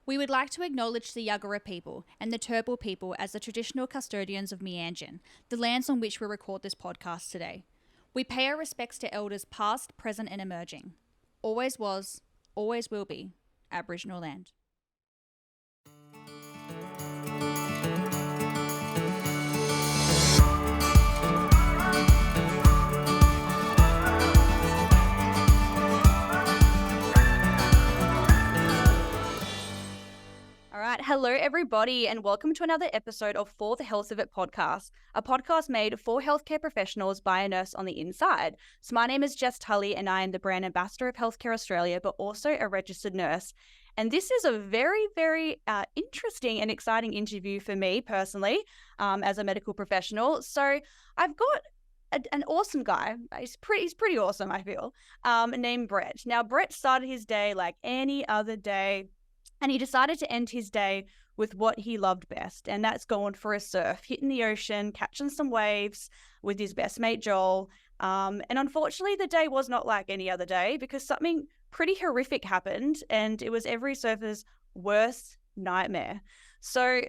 We would like to acknowledge the Yuggera people and the Turrbal people as the traditional custodians of Meanjin, the lands on which we record this podcast today. We pay our respects to elders past, present and emerging. Always was, always will be, Aboriginal land. All right. Hello, everybody, and welcome to another episode of For the Health of It podcast, a podcast made for healthcare professionals by a nurse on the inside. So my name is Jess Tully, and I am the Brand Ambassador of Healthcare Australia, but also a registered nurse. And this is a very, very interesting and exciting interview for me personally as a medical professional. So I've got an awesome guy. He's pretty awesome, I feel, named Brett. Now, Brett started his day like any other day, and he decided to end his day with what he loved best, and that's going for a surf, hitting the ocean, catching some waves with his best mate, Joel. And unfortunately, the day was not like any other day because something pretty horrific happened, and it was every surfer's worst nightmare. So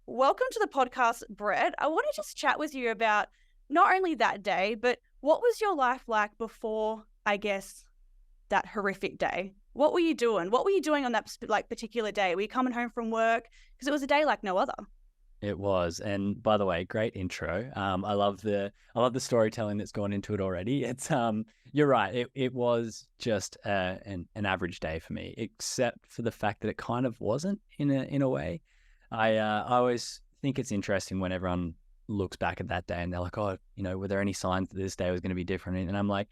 welcome to the podcast, Brett. I want to just chat with you about not only that day, but what was your life like before, I guess, that horrific day? What were you doing? What were you doing on that particular day? Were you coming home from work? Because it was a day like no other. It was, and by the way, great intro. I love the storytelling that's gone into it already. It's you're right. It was just an average day for me, except for the fact that it kind of wasn't in a way. I always think it's interesting when everyone looks back at that day and they're like, oh, were there any signs that this day was going to be different? And I'm like,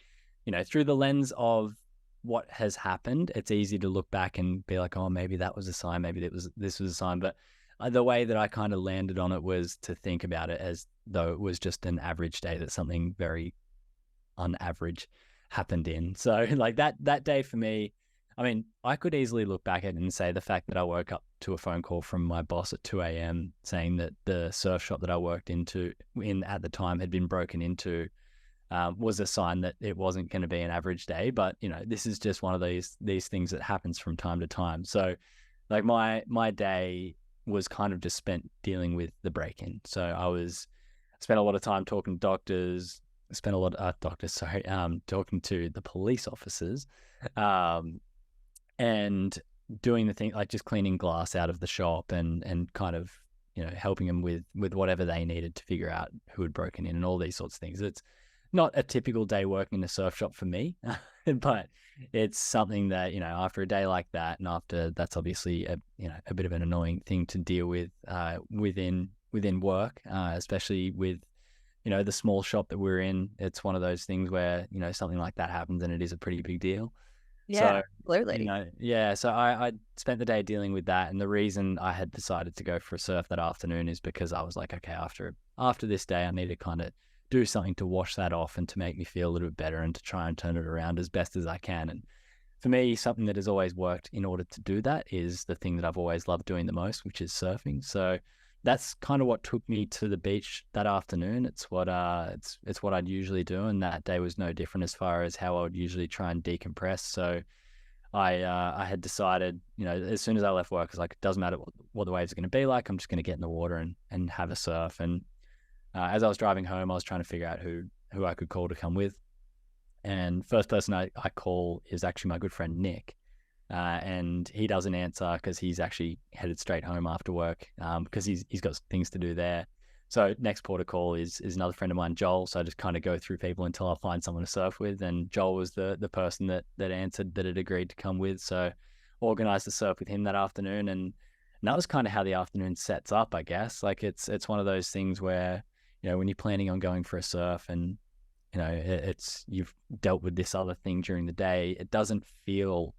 through the lens of what has happened, it's easy to look back and be like, oh, maybe that was a sign, maybe this was a sign. But the way that I kind of landed on it was to think about it as though it was just an average day, that something very unaverage happened in. So like that day for me, I mean, I could easily look back at it and say the fact that I woke up to a phone call from my boss at 2 a.m. saying that the surf shop that I worked in at the time had been broken into was a sign that it wasn't going to be an average day. But this is just one of these things that happens from time to time. So like my day was kind of just spent dealing with the break-in. So I spent a lot of time talking to doctors, talking to the police officers, and doing the thing like just cleaning glass out of the shop and kind of helping them with whatever they needed to figure out who had broken in and all these sorts of things. It's not a typical day working in a surf shop for me, but it's something that, after a day like that, and after that's obviously a bit of an annoying thing to deal with within work, especially with, the small shop that we're in. It's one of those things where, something like that happens and it is a pretty big deal. Yeah, absolutely. So I spent the day dealing with that. And the reason I had decided to go for a surf that afternoon is because I was like, okay, after this day, I need to kind of do something to wash that off and to make me feel a little bit better and to try and turn it around as best as I can. And for me, something that has always worked in order to do that is the thing that I've always loved doing the most, which is surfing. So that's kind of what took me to the beach that afternoon. It's what I'd usually do, and that day was no different as far as how I would usually try and decompress. So I had decided, as soon as I left work, I was like, it doesn't matter what the waves are going to be like. I'm just going to get in the water and have a surf. And as I was driving home, I was trying to figure out who I could call to come with. And first person I call is actually my good friend, Nick. And he doesn't answer because he's actually headed straight home after work because he's got things to do there. So next port of call is another friend of mine, Joel. So I just kind of go through people until I find someone to surf with. And Joel was the person that answered that had agreed to come with. So organized the surf with him that afternoon. And that was kind of how the afternoon sets up, I guess. Like it's one of those things where, when you're planning on going for a surf and, it's you've dealt with this other thing during the day, it doesn't feel,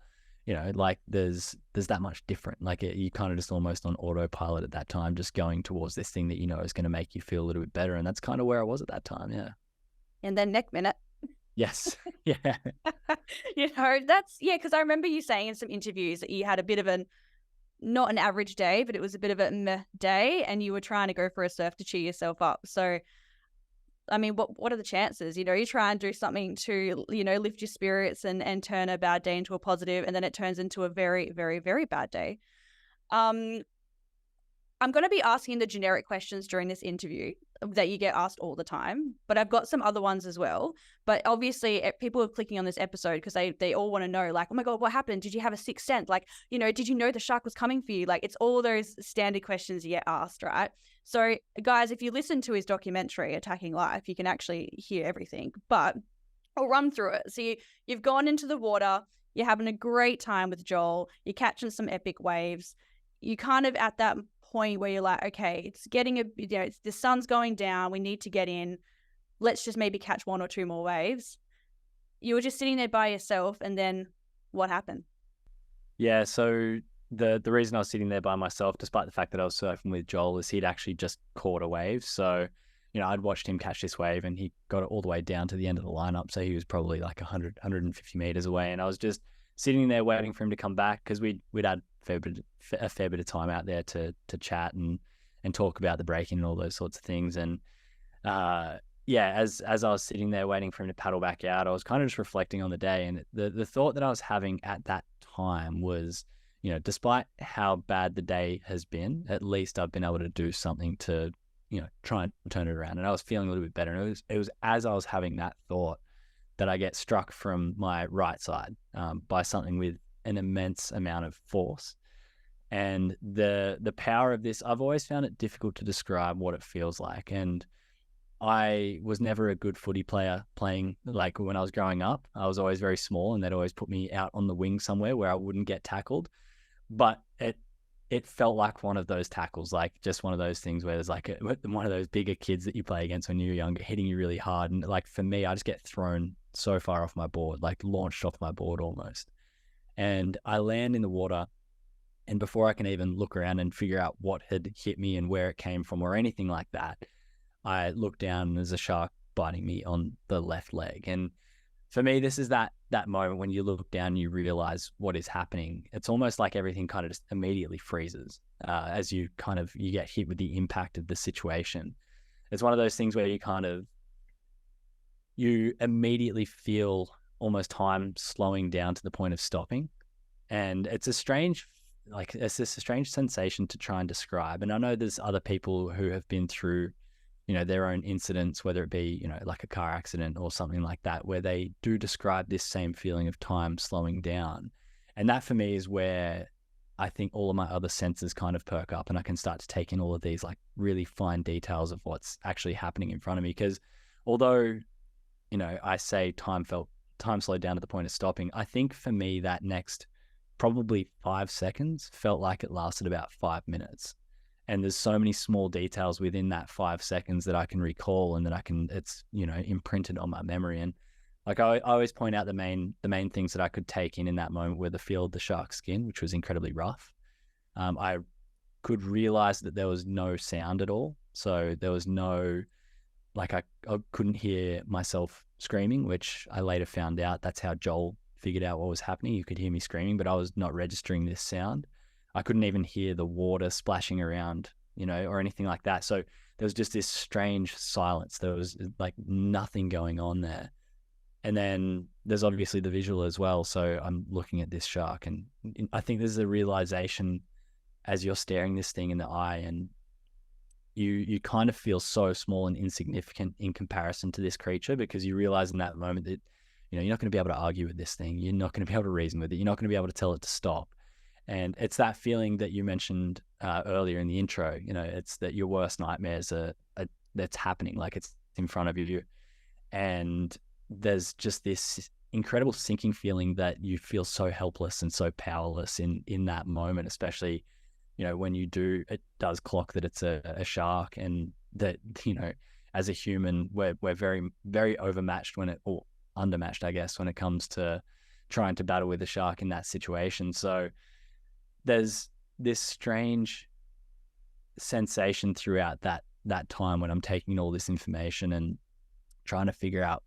like there's that much different. Like you kind of just almost on autopilot at that time, just going towards this thing that is going to make you feel a little bit better. And that's kind of where I was at that time. Yeah. And then next minute. Yes. Yeah. Because I remember you saying in some interviews that you had a bit of not an average day, but it was a bit of a meh day, and you were trying to go for a surf to cheer yourself up. So I mean, what are the chances? You try and do something to, lift your spirits and turn a bad day into a positive, and then it turns into a very, very, very bad day. Um, I'm going to be asking the generic questions during this interview that you get asked all the time, but I've got some other ones as well. But obviously, people are clicking on this episode because they all want to know, like, oh my God, what happened? Did you have a sixth sense? Like, did you know the shark was coming for you? Like, it's all those standard questions you get asked, right? So, guys, if you listen to his documentary, Attacking Life, you can actually hear everything. But I'll run through it. So, you've gone into the water, you're having a great time with Joel, you're catching some epic waves. You kind of at that point where you're like, okay, it's getting the sun's going down, we need to get in, let's just maybe catch one or two more waves. You were just sitting there by yourself, and then what happened? Yeah, so the reason I was sitting there by myself, despite the fact that I was surfing with Joel, is he'd actually just caught a wave. So, I'd watched him catch this wave, and he got it all the way down to the end of the lineup. So he was probably like 150 meters away, and I was just sitting there waiting for him to come back, because we'd had a fair bit of time out there to chat and talk about the breaking and all those sorts of things. And as I was sitting there waiting for him to paddle back out, I was kind of just reflecting on the day, and the thought that I was having at that time was, despite how bad the day has been, at least I've been able to do something to, try and turn it around. And I was feeling a little bit better. And it was as I was having that thought that I get struck from my right side by something with an immense amount of force. And the power of this, I've always found it difficult to describe what it feels like. And I was never a good footy player playing, like when I was growing up. I was always very small, and they'd always put me out on the wing somewhere where I wouldn't get tackled. But it felt like one of those tackles, like just one of those things where there's like one of those bigger kids that you play against when you're younger, hitting you really hard. And like for me, I just get thrown so far off my board, like launched off my board almost. And I land in the water, and before I can even look around and figure out what had hit me and where it came from or anything like that, I look down and there's a shark biting me on the left leg. And for me, this is that moment when you look down and you realize what is happening. It's almost like everything kind of just immediately freezes as you get hit with the impact of the situation. It's one of those things where you immediately feel almost time slowing down to the point of stopping. And it's a strange sensation to try and describe. And I know there's other people who have been through their own incidents, whether it be, like a car accident or something like that, where they do describe this same feeling of time slowing down. And that for me is where I think all of my other senses kind of perk up, and I can start to take in all of these like really fine details of what's actually happening in front of me. Because although, I say time slowed down to the point of stopping, I think for me that next probably 5 seconds felt like it lasted about 5 minutes. And there's so many small details within that 5 seconds that I can recall, and that it's imprinted on my memory. And like I always point out, the main things that I could take in that moment were the feel of the shark's skin, which was incredibly rough. I could realize that there was no sound at all. So there was no, like I couldn't hear myself screaming, which I later found out that's how Joel figured out what was happening. You could hear me screaming, but I was not registering this sound. I couldn't even hear the water splashing around, or anything like that. So there was just this strange silence. There was like nothing going on there. And then there's obviously the visual as well. So I'm looking at this shark, and I think there's a realization as you're staring this thing in the eye, and you kind of feel so small and insignificant in comparison to this creature, because you realize in that moment that, you're not going to be able to argue with this thing. You're not going to be able to reason with it. You're not going to be able to tell it to stop. And it's that feeling that you mentioned earlier in the intro. It's that your worst nightmares are that's happening, like it's in front of you. And there's just this incredible sinking feeling that you feel so helpless and so powerless in that moment, especially, when it does clock that it's a shark, and that, as a human, we're very, very overmatched or undermatched, I guess, when it comes to trying to battle with a shark in that situation. So there's this strange sensation throughout that time when I'm taking all this information and trying to figure out,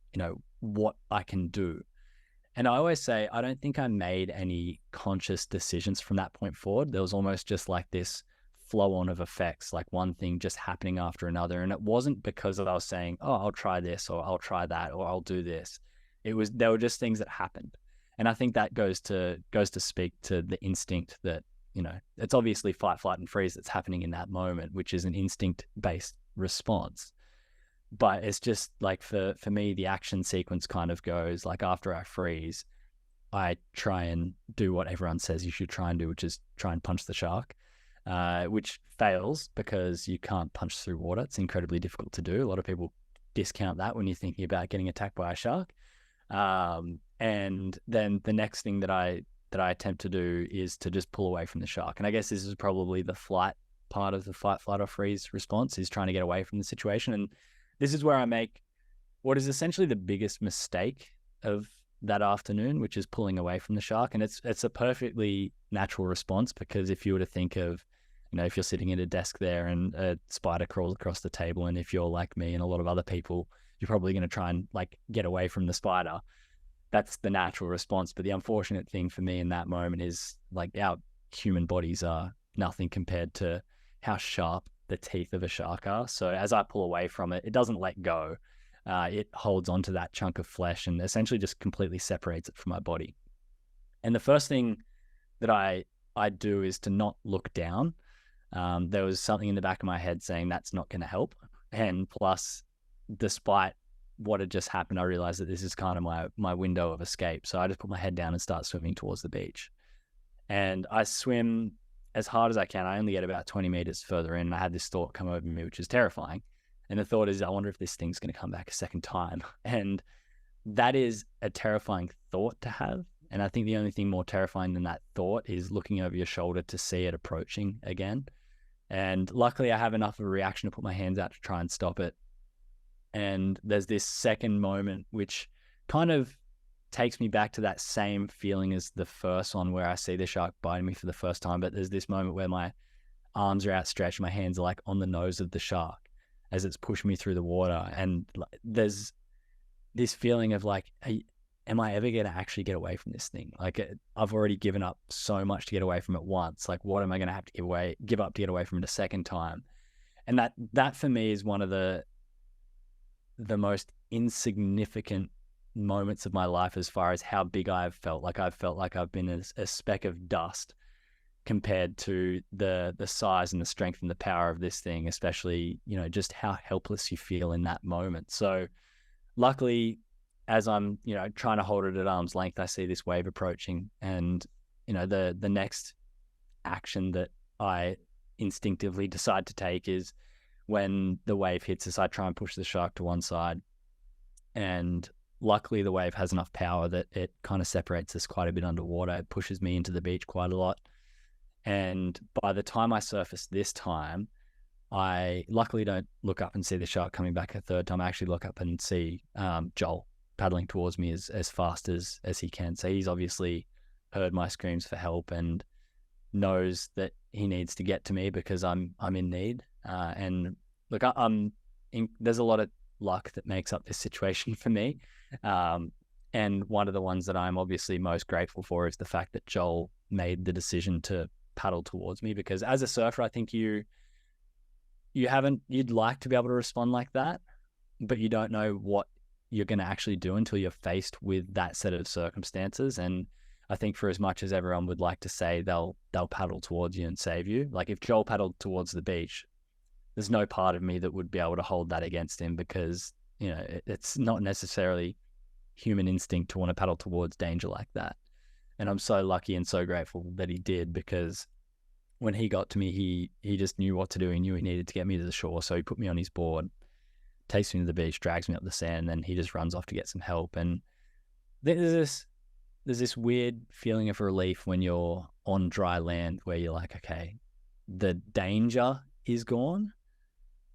what I can do. And I always say, I don't think I made any conscious decisions from that point forward. There was almost just like this flow on of effects, like one thing just happening after another. And it wasn't because I was saying, oh, I'll try this, or I'll try that, or I'll do this. There were just things that happened. And I think that goes to speak to the instinct that it's obviously fight, flight, and freeze that's happening in that moment, which is an instinct-based response. But it's just like for me, the action sequence kind of goes like after I freeze, I try and do what everyone says you should try and do, which is try and punch the shark, which fails because you can't punch through water. It's incredibly difficult to do. A lot of people discount that when you're thinking about getting attacked by a shark. And then the next thing that I attempt to do is to just pull away from the shark. And I guess this is probably the flight part of the fight, flight, or freeze response, is trying to get away from the situation. And this is where I make what is essentially the biggest mistake of that afternoon, which is pulling away from the shark. And it's a perfectly natural response, because if you were to think of, if you're sitting at a desk there and a spider crawls across the table, and if you're like me and a lot of other people, you're probably going to try and like get away from the spider. That's the natural response. But the unfortunate thing for me in that moment is like our human bodies are nothing compared to how sharp the teeth of a shark are. So as I pull away from it, it doesn't let go. It holds onto that chunk of flesh and essentially just completely separates it from my body. And the first thing that I do is to not look down. There was something in the back of my head saying that's not going to help. And plus, despite what had just happened, I realized that this is kind of my window of escape. So I just put my head down and start swimming towards the beach. And I swim as hard as I can. I only get about 20 meters further in, and I had this thought come over me, which is terrifying. And the thought is, I wonder if this thing's going to come back a second time. And that is a terrifying thought to have. And I think the only thing more terrifying than that thought is looking over your shoulder to see it approaching again. And luckily I have enough of a reaction to put my hands out to try and stop it. And there's this second moment, which kind of takes me back to that same feeling as the first one, where I see the shark biting me for the first time. But there's this moment where my arms are outstretched, my hands are like on the nose of the shark as it's pushing me through the water. And there's this feeling of like, am I ever going to actually get away from this thing? Like, I've already given up so much to get away from it once. Like, what am I going to have to give up to get away from it a second time? And that for me is one of the most insignificant moments of my life as far as how big I've felt. Like, I've felt like I've been a speck of dust compared to the size and the strength and the power of this thing, especially, just how helpless you feel in that moment. So luckily, as I'm, trying to hold it at arm's length, I see this wave approaching, and, the next action that I instinctively decide to take is when the wave hits us, I try and push the shark to one side. And luckily the wave has enough power that it kind of separates us quite a bit underwater. It pushes me into the beach quite a lot. And by the time I surface this time, I luckily don't look up and see the shark coming back a third time. I actually look up and see Joel paddling towards me as fast as he can. So he's obviously heard my screams for help and knows that he needs to get to me because I'm in need. And look, there's a lot of luck that makes up this situation for me. And one of the ones that I'm obviously most grateful for is the fact that Joel made the decision to paddle towards me, because as a surfer, I think you'd like to be able to respond like that, but you don't know what you're going to actually do until you're faced with that set of circumstances. And I think for as much as everyone would like to say they'll paddle towards you and save you, like if Joel paddled towards the beach, there's no part of me that would be able to hold that against him, because it's not necessarily human instinct to want to paddle towards danger like that. And I'm so lucky and so grateful that he did, because when he got to me, he just knew what to do. He knew he needed to get me to the shore. So he put me on his board, takes me to the beach, drags me up the sand, and then he just runs off to get some help. And there's this weird feeling of relief when you're on dry land, where you're like, okay, the danger is gone.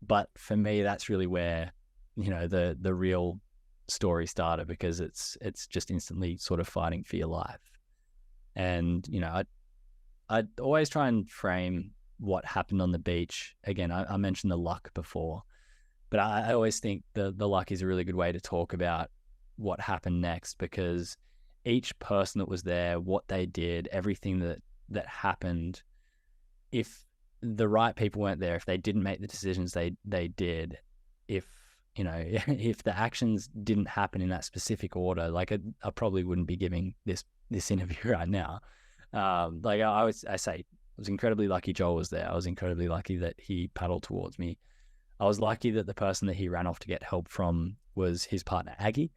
But for me, that's really where, the real story started, because it's just instantly sort of fighting for your life. And, I'd always try and frame what happened on the beach. Again, I mentioned the luck before, but I always think the luck is a really good way to talk about what happened next, because each person that was there, what they did, everything that happened, if the right people weren't there, if they didn't make the decisions they did, if the actions didn't happen in that specific order, like I probably wouldn't be giving this interview right now. Like I say, was incredibly lucky Joel was there. I was incredibly lucky that he paddled towards me. I was lucky that the person that he ran off to get help from was his partner, Aggie.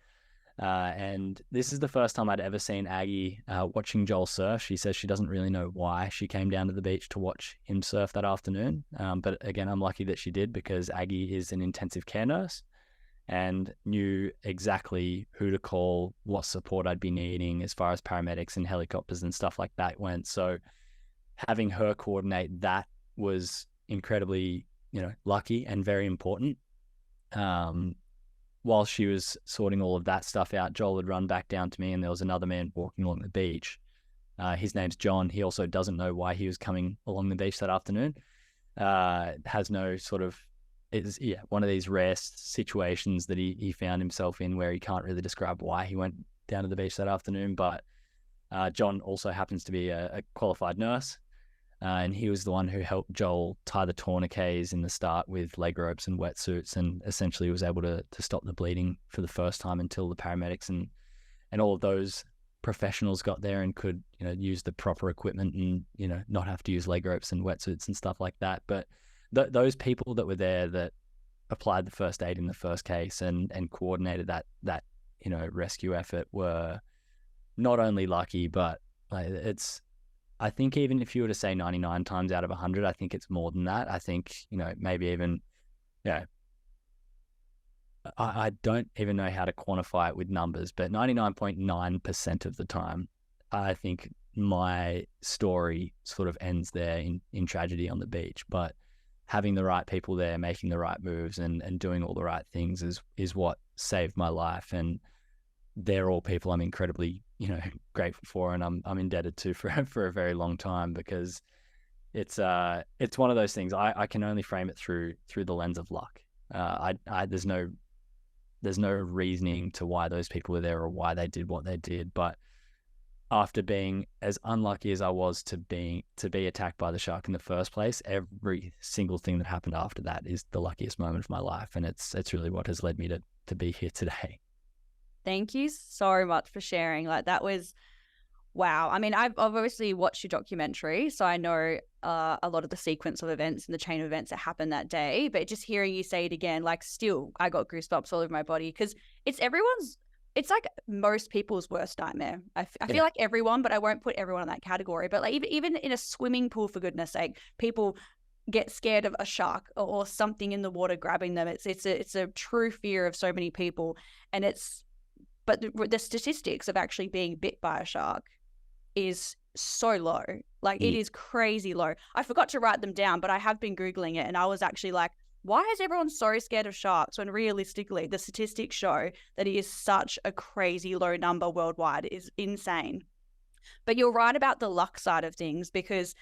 And this is the first time I'd ever seen Aggie watching Joel surf. She says she doesn't really know why she came down to the beach to watch him surf that afternoon. But again, I'm lucky that she did, because Aggie is an intensive care nurse and knew exactly who to call, what support I'd be needing as far as paramedics and helicopters and stuff like that went. So having her coordinate that was incredibly, lucky and very important. While she was sorting all of that stuff out, Joel had run back down to me, and there was another man walking along the beach. His name's John. He also doesn't know why he was coming along the beach that afternoon. Has no sort of, it's one of these rare situations that he found himself in where he can't really describe why he went down to the beach that afternoon. But John also happens to be a qualified nurse. And he was the one who helped Joel tie the tourniquets in the start with leg ropes and wetsuits, and essentially was able to stop the bleeding for the first time until the paramedics and all of those professionals got there and could, use the proper equipment and, not have to use leg ropes and wetsuits and stuff like that. But those people that were there that applied the first aid in the first case and coordinated that rescue effort were not only lucky, but I think even if you were to say 99 times out of 100, I think it's more than that. I think, maybe even, I don't even know how to quantify it with numbers, but 99.9% of the time, I think my story sort of ends there in tragedy on the beach. But having the right people there, making the right moves and doing all the right things is what saved my life. And they're all people I'm incredibly, grateful for, and I'm indebted to for a very long time, because it's one of those things. I can only frame it through the lens of luck. There's no reasoning to why those people were there or why they did what they did. But after being as unlucky as I was to be attacked by the shark in the first place, every single thing that happened after that is the luckiest moment of my life, and it's really what has led me to be here today. Thank you so much for sharing. Like, that was, wow. I mean, I've obviously watched your documentary, so I know a lot of the sequence of events and the chain of events that happened that day. But just hearing you say it again, like, still, I got goosebumps all over my body, because it's like most people's worst nightmare. I feel like everyone, but I won't put everyone in that category. But like even in a swimming pool, for goodness sake, people get scared of a shark or something in the water grabbing them. It's a true fear of so many people, and but the statistics of actually being bit by a shark is so low. Like, it is crazy low. I forgot to write them down, but I have been Googling it, and I was actually like, why is everyone so scared of sharks when realistically the statistics show that it is such a crazy low number worldwide? It is insane. But you're right about the luck side of things, because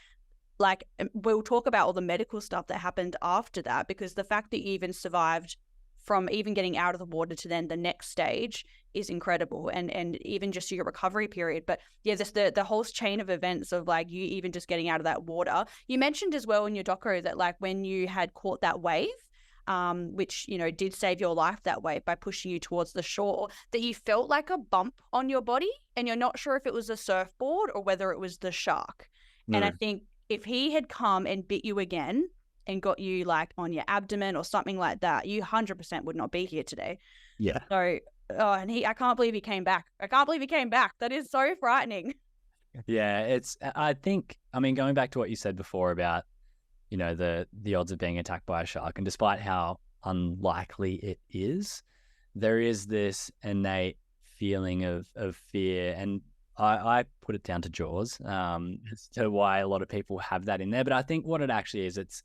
like, we'll talk about all the medical stuff that happened after that, because the fact that you even survived from even getting out of the water to then the next stage is incredible, and even just your recovery period. But yeah, just the whole chain of events of like you even just getting out of that water. You mentioned as well in your doco that like when you had caught that wave, which did save your life that way by pushing you towards the shore, that you felt like a bump on your body, and you're not sure if it was a surfboard or whether it was the shark. No. And I think if he had come and bit you again and got you like on your abdomen or something like that, you 100% would not be here today. Yeah. So, I can't believe he came back. That is so frightening. Yeah, I think, going back to what you said before about, the odds of being attacked by a shark, and despite how unlikely it is, there is this innate feeling of fear. And I put it down to Jaws, as to why a lot of people have that in there. But I think what it actually is, it's,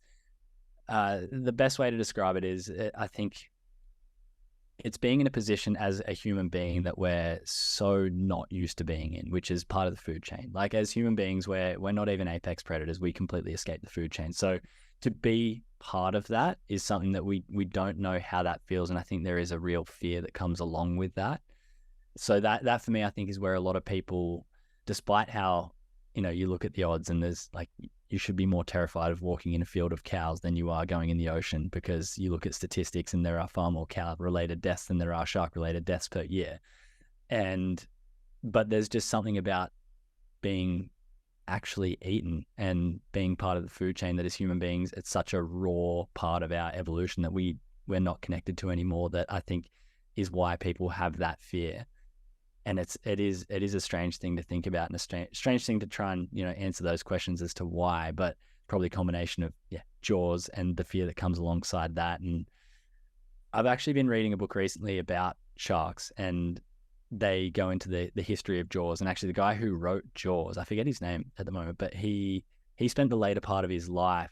the best way to describe it is, I think it's being in a position as a human being that we're so not used to being in, which is part of the food chain. Like, as human beings, we're not even apex predators. We completely escape the food chain. So to be part of that is something that we don't know how that feels. And I think there is a real fear that comes along with that. So that for me, I think, is where a lot of people, despite how, you look at the odds and there's like, you should be more terrified of walking in a field of cows than you are going in the ocean, because you look at statistics and there are far more cow-related deaths than there are shark-related deaths per year. But there's just something about being actually eaten, and being part of the food chain that as human beings, it's such a raw part of our evolution that we're not connected to anymore, that I think is why people have that fear. And it is a strange thing to think about, and a strange thing to try and, answer those questions as to why, but probably a combination of jaws and the fear that comes alongside that. And I've actually been reading a book recently about sharks, and they go into the history of Jaws. And actually the guy who wrote Jaws, I forget his name at the moment, but he spent the later part of his life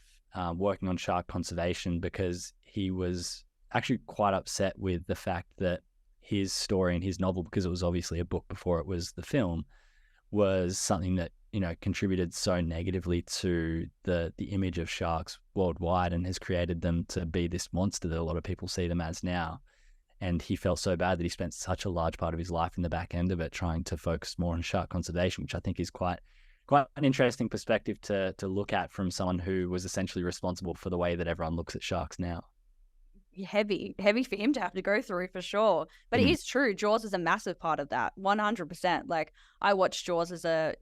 working on shark conservation, because he was actually quite upset with the fact that his story and his novel, because it was obviously a book before it was the film, was something that, contributed so negatively to the image of sharks worldwide, and has created them to be this monster that a lot of people see them as now. And he felt so bad that he spent such a large part of his life in the back end of it trying to focus more on shark conservation, which I think is quite an interesting perspective to look at from someone who was essentially responsible for the way that everyone looks at sharks now. Heavy for him to have to go through, for sure. But it is true. Jaws is a massive part of that, 100%. Like, I watched Jaws as a,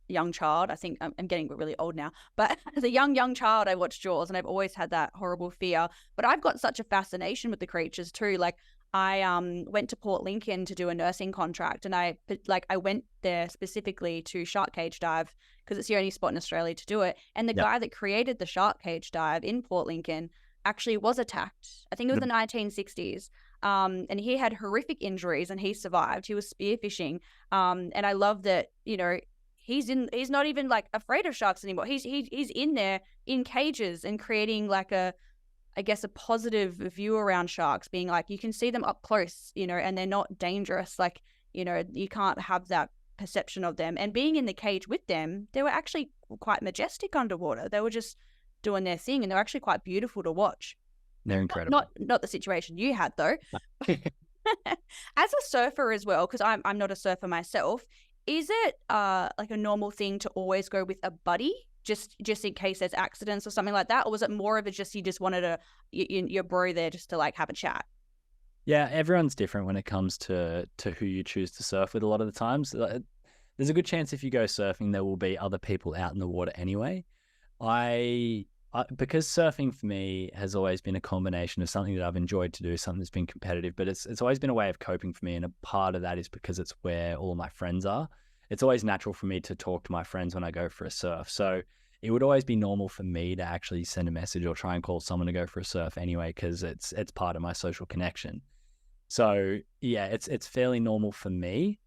young child. I think I'm getting really old now, but as a young child, I watched Jaws, and I've always had that horrible fear. But I've got such a fascination with the creatures too. Like, I went to Port Lincoln to do a nursing contract, and I went there specifically to shark cage dive, because it's the only spot in Australia to do it. And the guy that created the shark cage dive in Port Lincoln actually was attacked. I think it was the 1960s. And he had horrific injuries, and he survived. He was spearfishing. And I love that, he's not even like afraid of sharks anymore. He's in there in cages and creating like a positive view around sharks, being like, you can see them up close, and they're not dangerous. Like, you can't have that perception of them. And being in the cage with them, they were actually quite majestic underwater. They were just doing their thing, and they're actually quite beautiful to watch. They're incredible. Not the situation you had though. As a surfer as well, because I'm not a surfer myself, is it like a normal thing to always go with a buddy, just in case there's accidents or something like that? Or was it more of you just wanted your bro there just to like have a chat? Yeah, everyone's different when it comes to who you choose to surf with. A lot of the times, there's a good chance if you go surfing, there will be other people out in the water anyway. Because surfing for me has always been a combination of something that I've enjoyed to do, something that's been competitive, but it's always been a way of coping for me. And a part of that is because it's where all of my friends are. It's always natural for me to talk to my friends when I go for a surf. So it would always be normal for me to actually send a message or try and call someone to go for a surf anyway, because it's part of my social connection. So yeah, it's fairly normal for me.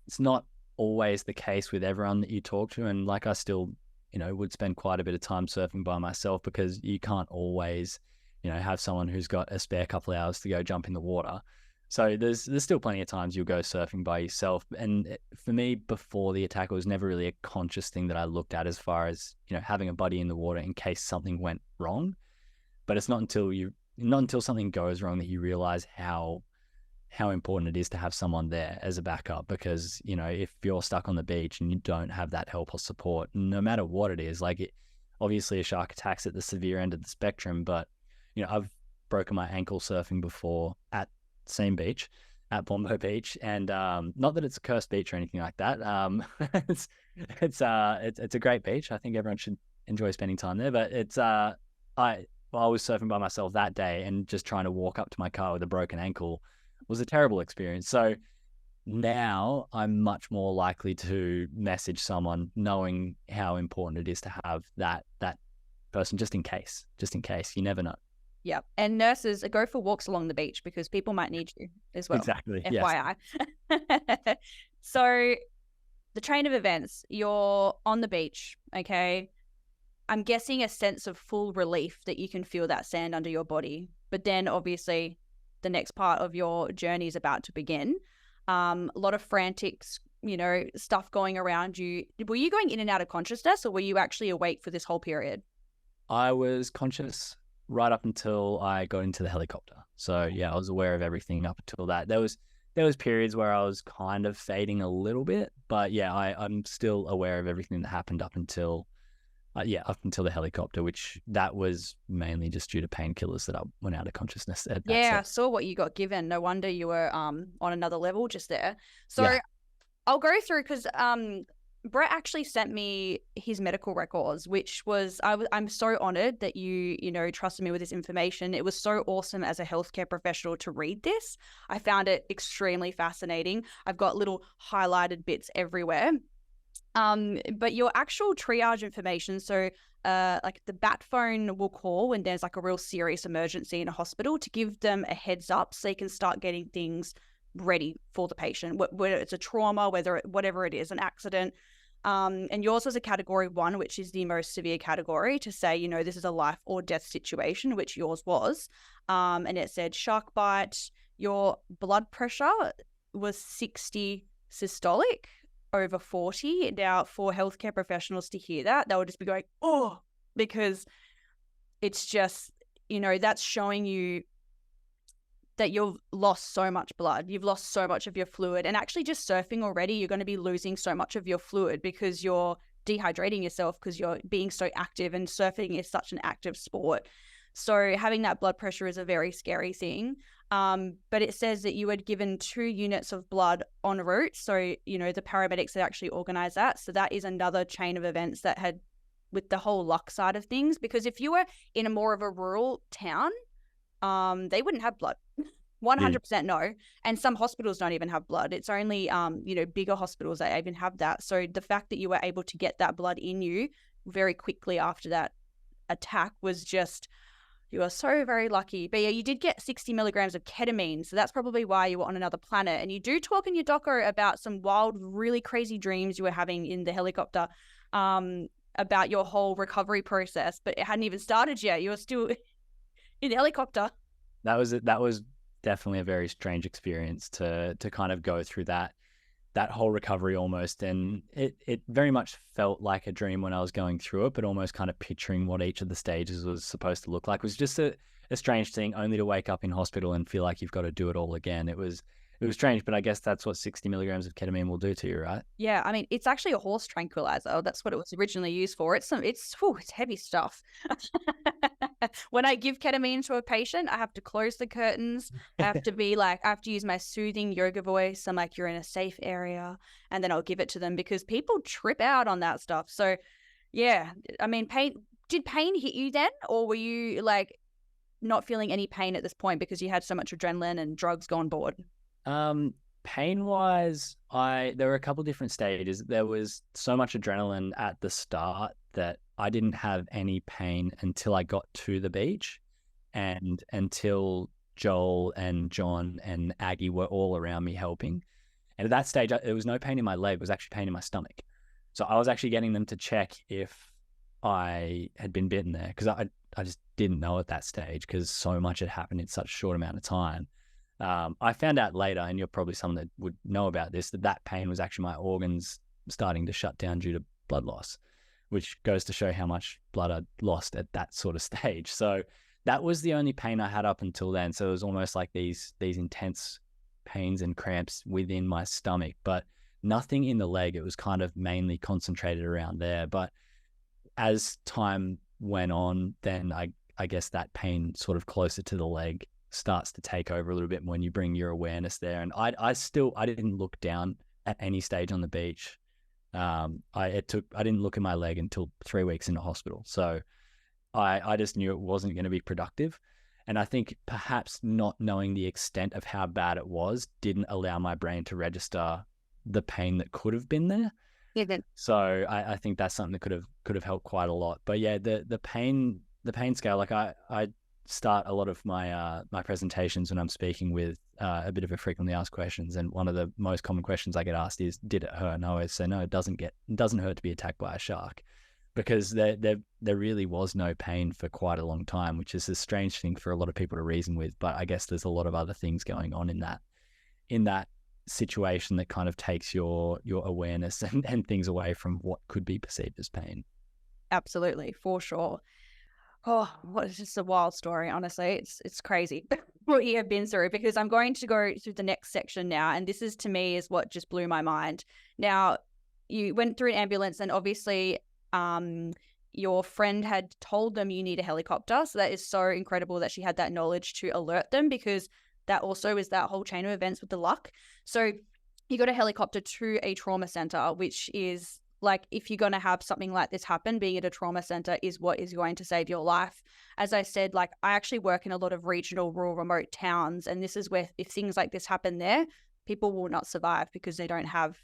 It's not always the case with everyone that you talk to. And like, I still would spend quite a bit of time surfing by myself, because you can't always, have someone who's got a spare couple of hours to go jump in the water. So there's still plenty of times you'll go surfing by yourself. And for me, before the attack, it was never really a conscious thing that I looked at as far as, having a buddy in the water in case something went wrong. But it's not until something goes wrong that you realize how important it is to have someone there as a backup. Because, if you're stuck on the beach and you don't have that help or support, no matter what it is, like, obviously a shark attack's at the severe end of the spectrum, but, I've broken my ankle surfing before at the same beach, at Bombo Beach. And not that it's a cursed beach or anything like that. It's a great beach. I think everyone should enjoy spending time there. But I was surfing by myself that day, and just trying to walk up to my car with a broken ankle was a terrible experience. So now I'm much more likely to message someone, knowing how important it is to have that person, just in case. You never know. Yeah. And nurses, go for walks along the beach, because people might need you as well. Exactly. FYI. Yes. So the train of events, you're on the beach, okay? I'm guessing a sense of full relief that you can feel that sand under your body. But then obviously the next part of your journey is about to begin. A lot of frantic, stuff going around you. Were you going in and out of consciousness, or were you actually awake for this whole period? I was conscious right up until I got into the helicopter. So yeah, I was aware of everything up until that. There was periods where I was kind of fading a little bit, but yeah, I'm still aware of everything that happened up until the helicopter, which that was mainly just due to painkillers that I went out of consciousness. I saw what you got given. No wonder you were on another level just there. So yeah. I'll go through, because Brett actually sent me his medical records, which was, I'm so honored that you know, trusted me with this information. It was so awesome as a healthcare professional to read this. I found it extremely fascinating. I've got little highlighted bits everywhere. But your actual triage information, so like the bat phone will call when there's like a real serious emergency in a hospital to give them a heads up so they can start getting things ready for the patient, whether it's a trauma, whatever it is, an accident. And yours was a category 1, which is the most severe category, to say, you know, this is a life or death situation, which yours was. And it said shark bite. Your blood pressure was 60 systolic over 40. Now, for healthcare professionals to hear that, they would just be going, oh, because it's just, you know, that's showing you that you've lost so much blood. You've lost so much of your fluid. And actually just surfing already, you're going to be losing so much of your fluid because you're dehydrating yourself because you're being so active, and surfing is such an active sport. So having that blood pressure is a very scary thing. But it says that you had given 2 units of blood en route. So, you know, the paramedics had actually organized that. So that is another chain of events that had, with the whole luck side of things, because if you were in a more of a rural town, they wouldn't have blood. 100% no. And some hospitals don't even have blood. It's only, you know, bigger hospitals that even have that. So the fact that you were able to get that blood in you very quickly after that attack was just, you are so very lucky. But yeah, you did get 60 milligrams of ketamine. So that's probably why you were on another planet. And you do talk in your doco about some wild, really crazy dreams you were having in the helicopter, about your whole recovery process, but it hadn't even started yet. You were still in the helicopter. That was definitely a very strange experience to kind of go through that whole recovery almost. And it very much felt like a dream when I was going through it, but almost kind of picturing what each of the stages was supposed to look like. It was just a strange thing, only to wake up in hospital and feel like you've got to do it all again. It was strange, but I guess that's what 60 milligrams of ketamine will do to you, right? Yeah, I mean, it's actually a horse tranquilizer. That's what it was originally used for. It's heavy stuff. When I give ketamine to a patient, I have to close the curtains. I have to use my soothing yoga voice. I'm like, you're in a safe area, and then I'll give it to them because people trip out on that stuff. So, yeah, I mean, did pain hit you then, or were you like not feeling any pain at this point because you had so much adrenaline and drugs gone board? Pain wise, there were a couple different stages. There was so much adrenaline at the start that I didn't have any pain until I got to the beach, and until Joel and John and Aggie were all around me helping. And at that stage, there was no pain in my leg. It was actually pain in my stomach. So I was actually getting them to check if I had been bitten there, because I just didn't know at that stage because so much had happened in such a short amount of time. I found out later, and you're probably someone that would know about this, that pain was actually my organs starting to shut down due to blood loss, which goes to show how much blood I'd lost at that sort of stage. So that was the only pain I had up until then. So it was almost like these intense pains and cramps within my stomach, but nothing in the leg. It was kind of mainly concentrated around there. But as time went on, then I guess that pain sort of closer to the leg starts to take over a little bit when you bring your awareness there. And I didn't look down at any stage on the beach. I didn't look at my leg until 3 weeks in the hospital. So I just knew it wasn't going to be productive. And I think perhaps not knowing the extent of how bad it was didn't allow my brain to register the pain that could have been there. Yeah. So I think that's something that could have helped quite a lot. But yeah, the pain scale, like I start a lot of my my presentations when I'm speaking with a bit of a frequently asked questions, and one of the most common questions I get asked is, did it hurt? And I always say, no, it doesn't hurt to be attacked by a shark, because there really was no pain for quite a long time, which is a strange thing for a lot of people to reason with. But I guess there's a lot of other things going on in that situation that kind of takes your awareness and things away from what could be perceived as pain. Absolutely, for sure. Oh, it's just a wild story, honestly. It's crazy what you have been through, because I'm going to go through the next section now, and this is, to me, is what just blew my mind. Now, you went through an ambulance, and obviously your friend had told them you need a helicopter, so that is so incredible that she had that knowledge to alert them, because that also is that whole chain of events with the luck. So you got a helicopter to a trauma center, which is like if you're going to have something like this happen, being at a trauma center is what is going to save your life. As I said, like I actually work in a lot of regional, rural, remote towns. And this is where if things like this happen there, people will not survive because they don't have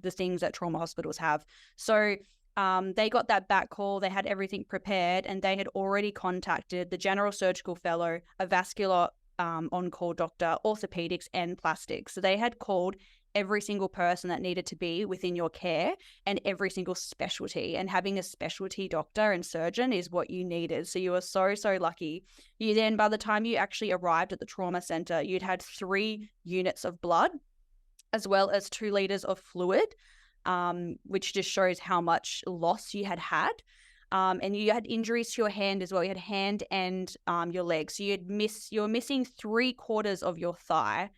the things that trauma hospitals have. So they got that back call. They had everything prepared, and they had already contacted the general surgical fellow, a vascular on-call doctor, orthopedics, and plastics. So they had called every single person that needed to be within your care and every single specialty. And having a specialty doctor and surgeon is what you needed. So you were so, so lucky. You then, by the time you actually arrived at the trauma center, you'd had 3 units of blood as well as 2 liters of fluid, which just shows how much loss you had had. And you had injuries to your hand as well. You had hand and your leg. So you were missing 3/4 of your thigh,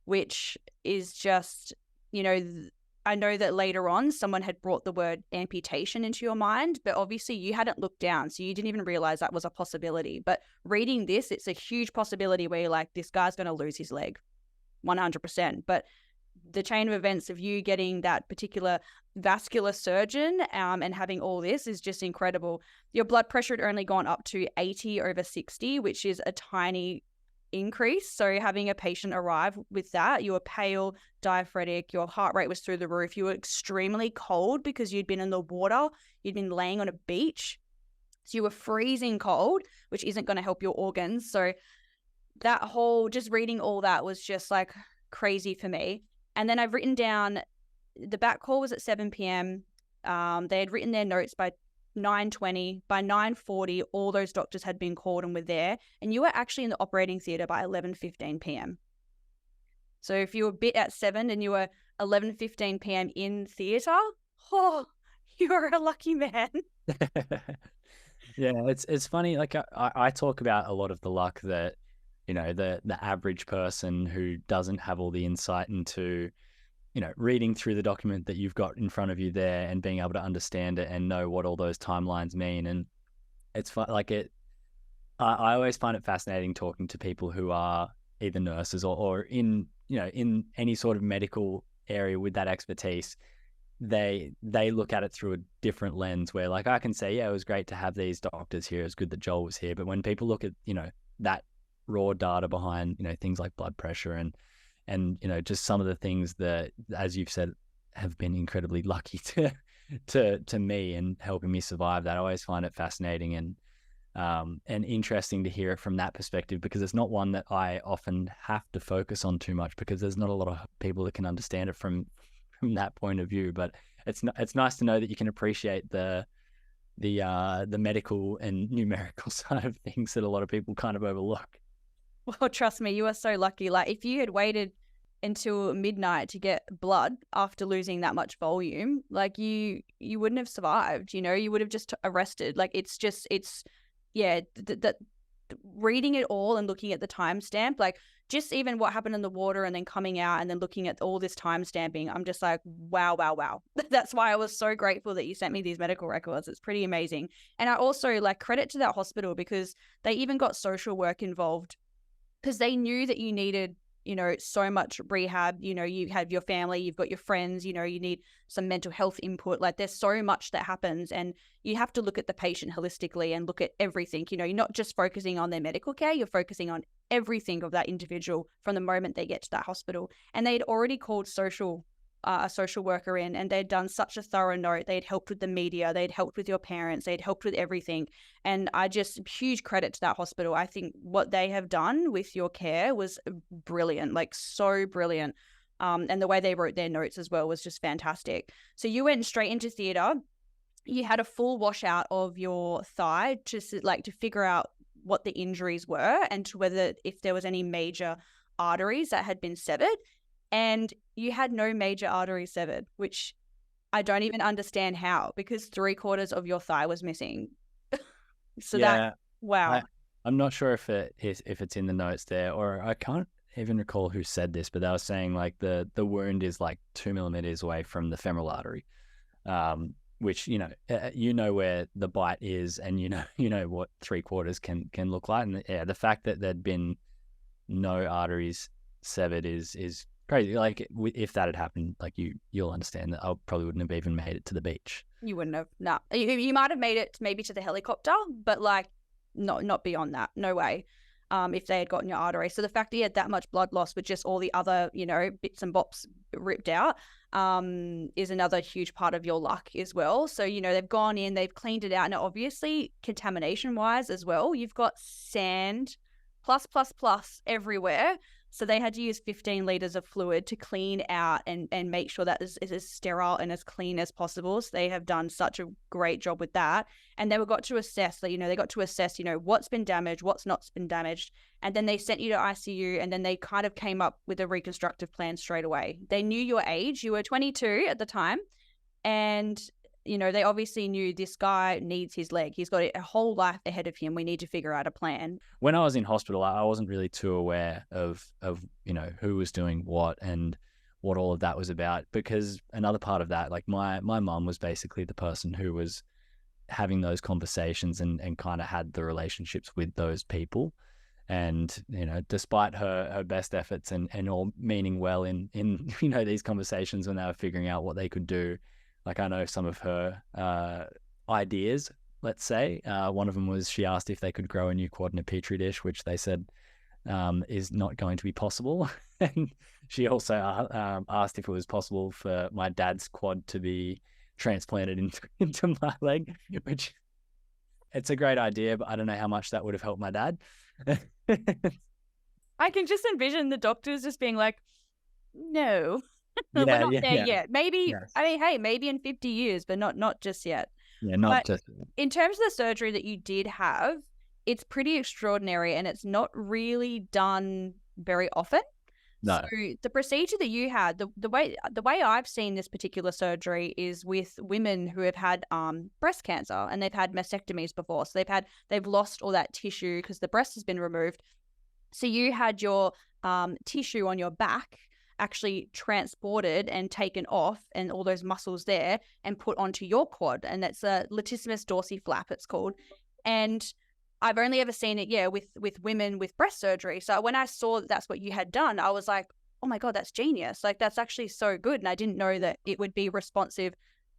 which is just, I know that later on someone had brought the word amputation into your mind, but obviously you hadn't looked down, so you didn't even realize that was a possibility. But reading this, it's a huge possibility where you're like, this guy's going to lose his leg 100%. But the chain of events of you getting that particular vascular surgeon and having all this is just incredible. Your blood pressure had only gone up to 80/60, which is a tiny increase. So having a patient arrive with that, you were pale, diaphoretic, your heart rate was through the roof. You were extremely cold because you'd been in the water, you'd been laying on a beach. So you were freezing cold, which isn't going to help your organs. So that whole, just reading all that was just like crazy for me. And then I've written down the back call was at 7 p.m. They had written their notes by 9:20. By 9:40, all those doctors had been called and were there. And you were actually in the operating theatre by 11:15 p.m. So if you were bit at 7 and you were 11:15 p.m. in theatre, you're a lucky man. Yeah, it's funny. Like I talk about a lot of the luck that, the average person who doesn't have all the insight into, reading through the document that you've got in front of you there and being able to understand it and know what all those timelines mean. And it's fun. I always find it fascinating talking to people who are either nurses or in, in any sort of medical area with that expertise. They look at it through a different lens where, like, I can say, yeah, it was great to have these doctors here. It's good that Joel was here. But when people look at, that raw data behind, things like blood pressure and just some of the things that, as you've said, have been incredibly lucky to me and helping me survive that, I always find it fascinating and interesting to hear it from that perspective, because it's not one that I often have to focus on too much, because there's not a lot of people that can understand it from that point of view. But it's nice to know that you can appreciate the medical and numerical side of things that a lot of people kind of overlook. Well, trust me, you are so lucky. Like, if you had waited until midnight to get blood after losing that much volume, like you wouldn't have survived, you would have just arrested. Like, reading it all and looking at the timestamp, like just even what happened in the water and then coming out and then looking at all this time stamping, I'm just like, wow. That's why I was so grateful that you sent me these medical records. It's pretty amazing. And I also credit to that hospital, because they even got social work involved, because they knew that you needed, so much rehab. You have your family, you've got your friends, you need some mental health input. Like, there's so much that happens, and you have to look at the patient holistically and look at everything. You're not just focusing on their medical care, you're focusing on everything of that individual from the moment they get to that hospital. And they'd already called a social worker in, and they'd done such a thorough note. They'd helped with the media, they'd helped with your parents, they'd helped with everything. And huge credit to that hospital. I think what they have done with your care was brilliant, like so brilliant. And the way they wrote their notes as well was just fantastic. So you went straight into theatre. You had a full washout of your thigh, just to figure out what the injuries were and to whether if there was any major arteries that had been severed. And you had no major arteries severed, which I don't even understand how, because 3/4 of your thigh was missing. So yeah, wow. I'm not sure if it's in the notes there, or I can't even recall who said this, but they were saying the wound is 2 millimeters away from the femoral artery, which where the bite is, and you know what 3/4 can look like. And the fact that there'd been no arteries severed is Crazy. Like if that had happened, like you'll understand that I probably wouldn't have even made it to the beach. You wouldn't have. No, you might have made it maybe to the helicopter, but like not beyond that. No way. If they had gotten your artery. So the fact that you had that much blood loss with just all the other, bits and bops ripped out, is another huge part of your luck as well. So, they've gone in, they've cleaned it out. Now, obviously, contamination wise as well, you've got sand plus everywhere. So they had to use 15 liters of fluid to clean out and make sure that is as sterile and as clean as possible. So they have done such a great job with that. And they got to assess what's been damaged, what's not been damaged. And then they sent you to ICU, and then they kind of came up with a reconstructive plan straight away. They knew your age. You were 22 at the time. And they obviously knew this guy needs his leg. He's got a whole life ahead of him. We need to figure out a plan. When I was in hospital, I wasn't really too aware of who was doing what and what all of that was about, because another part of that, like my mum was basically the person who was having those conversations and kind of had the relationships with those people. And, despite her best efforts and all meaning well in these conversations when they were figuring out what they could do, like I know some of her ideas, let's say. One of them was she asked if they could grow a new quad in a petri dish, which they said is not going to be possible. And she also asked if it was possible for my dad's quad to be transplanted into my leg, which it's a great idea, but I don't know how much that would have helped my dad. I can just envision the doctors just being like, no. We're not there yet. Maybe, yes. I mean, hey, maybe in 50 years, but not just yet. Yeah, not just. In terms of the surgery that you did have, it's pretty extraordinary, and it's not really done very often. No. So the procedure that you had, the way I've seen this particular surgery is with women who have had breast cancer, and they've had mastectomies before. So they've lost all that tissue because the breast has been removed. So you had your tissue on your back actually transported and taken off, and all those muscles there, and put onto your quad, and that's a latissimus dorsi flap, it's called. And I've only ever seen it, with women with breast surgery. So when I saw that that's what you had done, I was like, oh my God, that's genius. Like, that's actually so good. And I didn't know that it would be responsive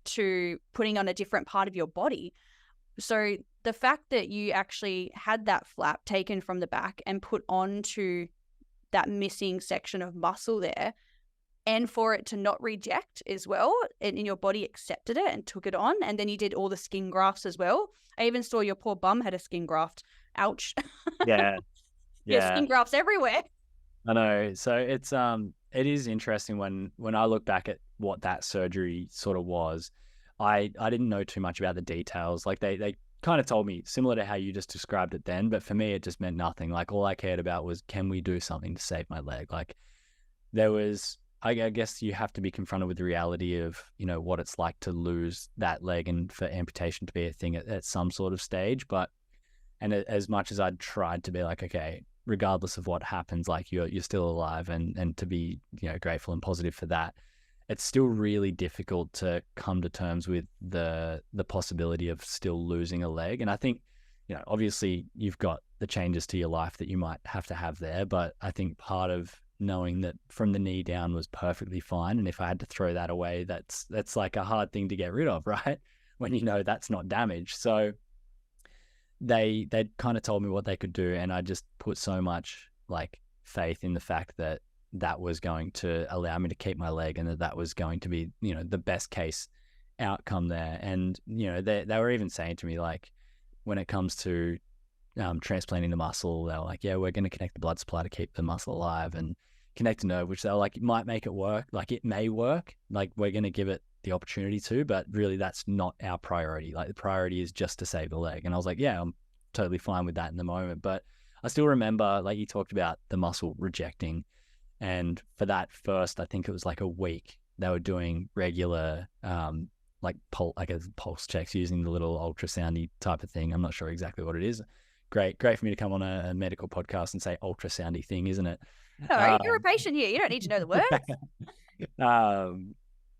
to putting on a different part of your body. So the fact that you actually had that flap taken from the back and put onto that missing section of muscle there, and for it to not reject as well, and your body accepted it and took it on, and then you did all the skin grafts as well. I even saw your poor bum had a skin graft. Ouch. Yeah. Skin grafts everywhere. I know. So it is interesting when I look back at what that surgery sort of was. I didn't know too much about the details. Like they kind of told me similar to how you just described it then, but for me it just meant nothing. Like all I cared about was, can we do something to save my leg? Like there was, I guess you have to be confronted with the reality of what it's like to lose that leg and for amputation to be a thing at some sort of stage. And as much as I'd tried to be like, okay, regardless of what happens, like you're still alive, and to be grateful and positive for that, it's still really difficult to come to terms with the possibility of still losing a leg. And I think, obviously you've got the changes to your life that you might have to have there, but I think part of knowing that from the knee down was perfectly fine, and if I had to throw that away, that's like a hard thing to get rid of, right? When that's not damaged. So they kind of told me what they could do, and I just put so much like faith in the fact that was going to allow me to keep my leg, and that was going to be the best case outcome there. And they were even saying to me, like, when it comes to transplanting the muscle, they were like, yeah, we're going to connect the blood supply to keep the muscle alive, and connect a nerve, which they're like, it might make it work, like it may work, like we're going to give it the opportunity to, but really that's not our priority. Like the priority is just to save the leg. And I was like, yeah, I'm totally fine with that in the moment. But I still remember, like you talked about the muscle rejecting, and for that first, I think it was like a week, they were doing regular pulse checks using the little ultrasoundy type of thing. I'm not sure exactly what it is. Great for me to come on a medical podcast and say ultrasoundy thing, isn't it? No, you're a patient here. You don't need to know the words.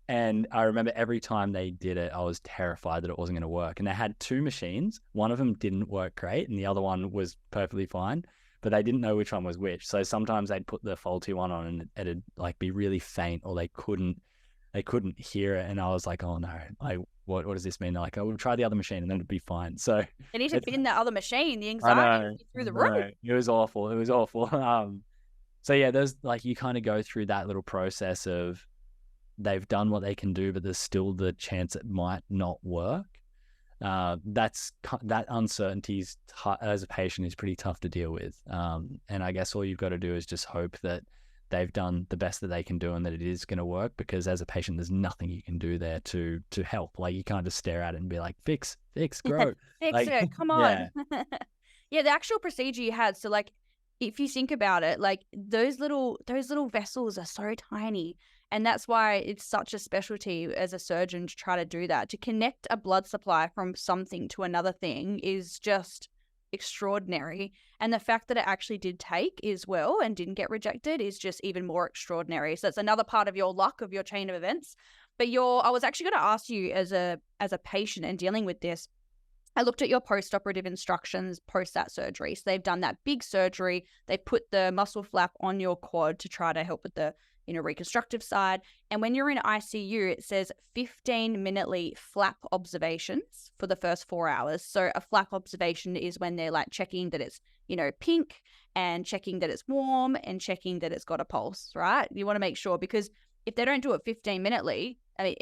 And I remember every time they did it, I was terrified that it wasn't going to work. And they had two machines. One of them didn't work great, and the other one was perfectly fine. but they didn't know which one was which. So sometimes they'd put the faulty one on and it'd like be really faint, or they couldn't hear it. And I was like, oh no, what does this mean? They're like, oh, we'll try the other machine and then it'll be fine. So They need to bin that other machine. The I anxiety know, through the roof. it was awful. It was awful. So yeah, there's like, you kind of go through that little process of they've done what they can do, but there's still the chance it might not work. That uncertainty as a patient is pretty tough to deal with. And I guess all you've got to do is just hope that they've done the best that they can do and that it is going to work, because as a patient, there's nothing you can do there to help. Like, you can't just stare at it and be like, fix, grow. Fix like, it, come on. Yeah. Yeah, the actual procedure you had. So like, if you think about it, like those little vessels are so tiny. And that's why it's such a specialty as a surgeon to try to do that. To connect a blood supply from something to another thing is just extraordinary. And the fact that it actually did take as well and didn't get rejected is just even more extraordinary. So it's another part of your luck, of your chain of events. But I was actually going to ask you, as a patient and dealing with this, I looked at your post-operative instructions post that surgery. So they've done that big surgery. They put the muscle flap on your quad to try to help with the reconstructive side. And when you're in ICU, it says 15-minutely flap observations for the first 4 hours. So a flap observation is when they're like checking that it's, pink, and checking that it's warm, and checking that it's got a pulse, right? You want to make sure, because if they don't do it 15-minutely, I mean,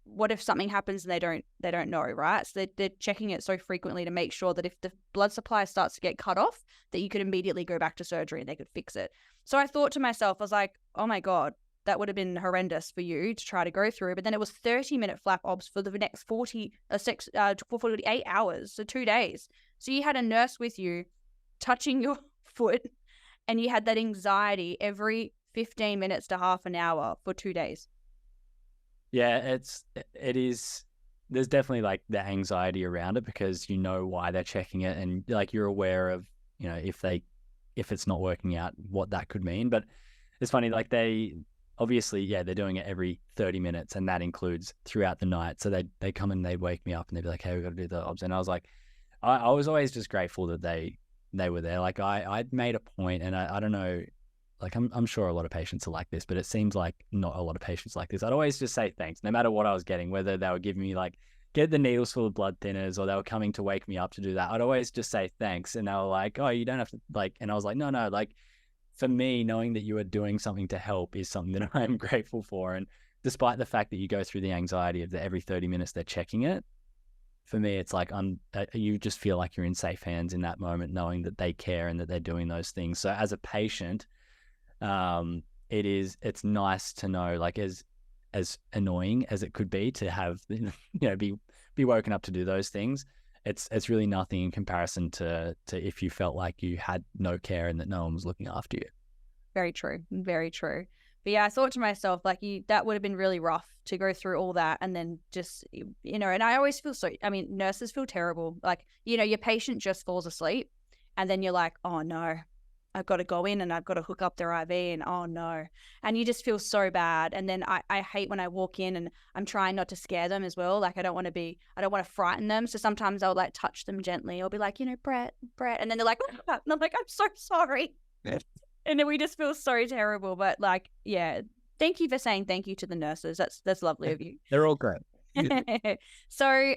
what if something happens and they don't know, right? So they're checking it so frequently to make sure that if the blood supply starts to get cut off, that you could immediately go back to surgery and they could fix it. So I thought to myself, I was like, oh my God, that would have been horrendous for you to try to go through. But then it was 30-minute flap obs for the next 48 hours, so 2 days. So you had a nurse with you touching your foot, and you had that anxiety every 15 minutes to half an hour for 2 days. Yeah, it is. There's definitely like the anxiety around it, because you know why they're checking it, and like you're aware of, if it's not working out, what that could mean. But it's funny, like they obviously, they're doing it every 30 minutes, and that includes throughout the night. So they come and they wake me up and they'd be like, hey, we've got to do the obs. And I was like, I was always just grateful that they were there. Like I'd made a point, and I don't know, like I'm sure a lot of patients are like this, but it seems like not a lot of patients like this. I'd always just say thanks, no matter what I was getting, whether they were giving me like get the needles full of blood thinners, or they were coming to wake me up to do that. I'd always just say thanks. And they were like, oh, you don't have to like, and I was like, no, like for me, knowing that you are doing something to help is something that I'm grateful for. And despite the fact that you go through the anxiety of that every 30 minutes they're checking it, for me, it's like you just feel like you're in safe hands in that moment, knowing that they care and that they're doing those things. So as a patient, it's nice to know, like as annoying as it could be to have, be woken up to do those things, it's really nothing in comparison to if you felt like you had no care and that no one was looking after you. Very true. Very true. But yeah, I thought to myself, like, that would have been really rough to go through all that, and then just, and I always feel nurses feel terrible. Like, your patient just falls asleep, and then you're like, oh no, I've got to go in and I've got to hook up their IV, and oh no. And you just feel so bad. And then I hate when I walk in and I'm trying not to scare them as well. Like, I don't want to frighten them. So sometimes I'll like touch them gently. I'll be like, Brett. And then they're like, and I'm like, I'm so sorry. And then we just feel so terrible. But like, yeah, thank you for saying thank you to the nurses. That's lovely of you. They're all great. So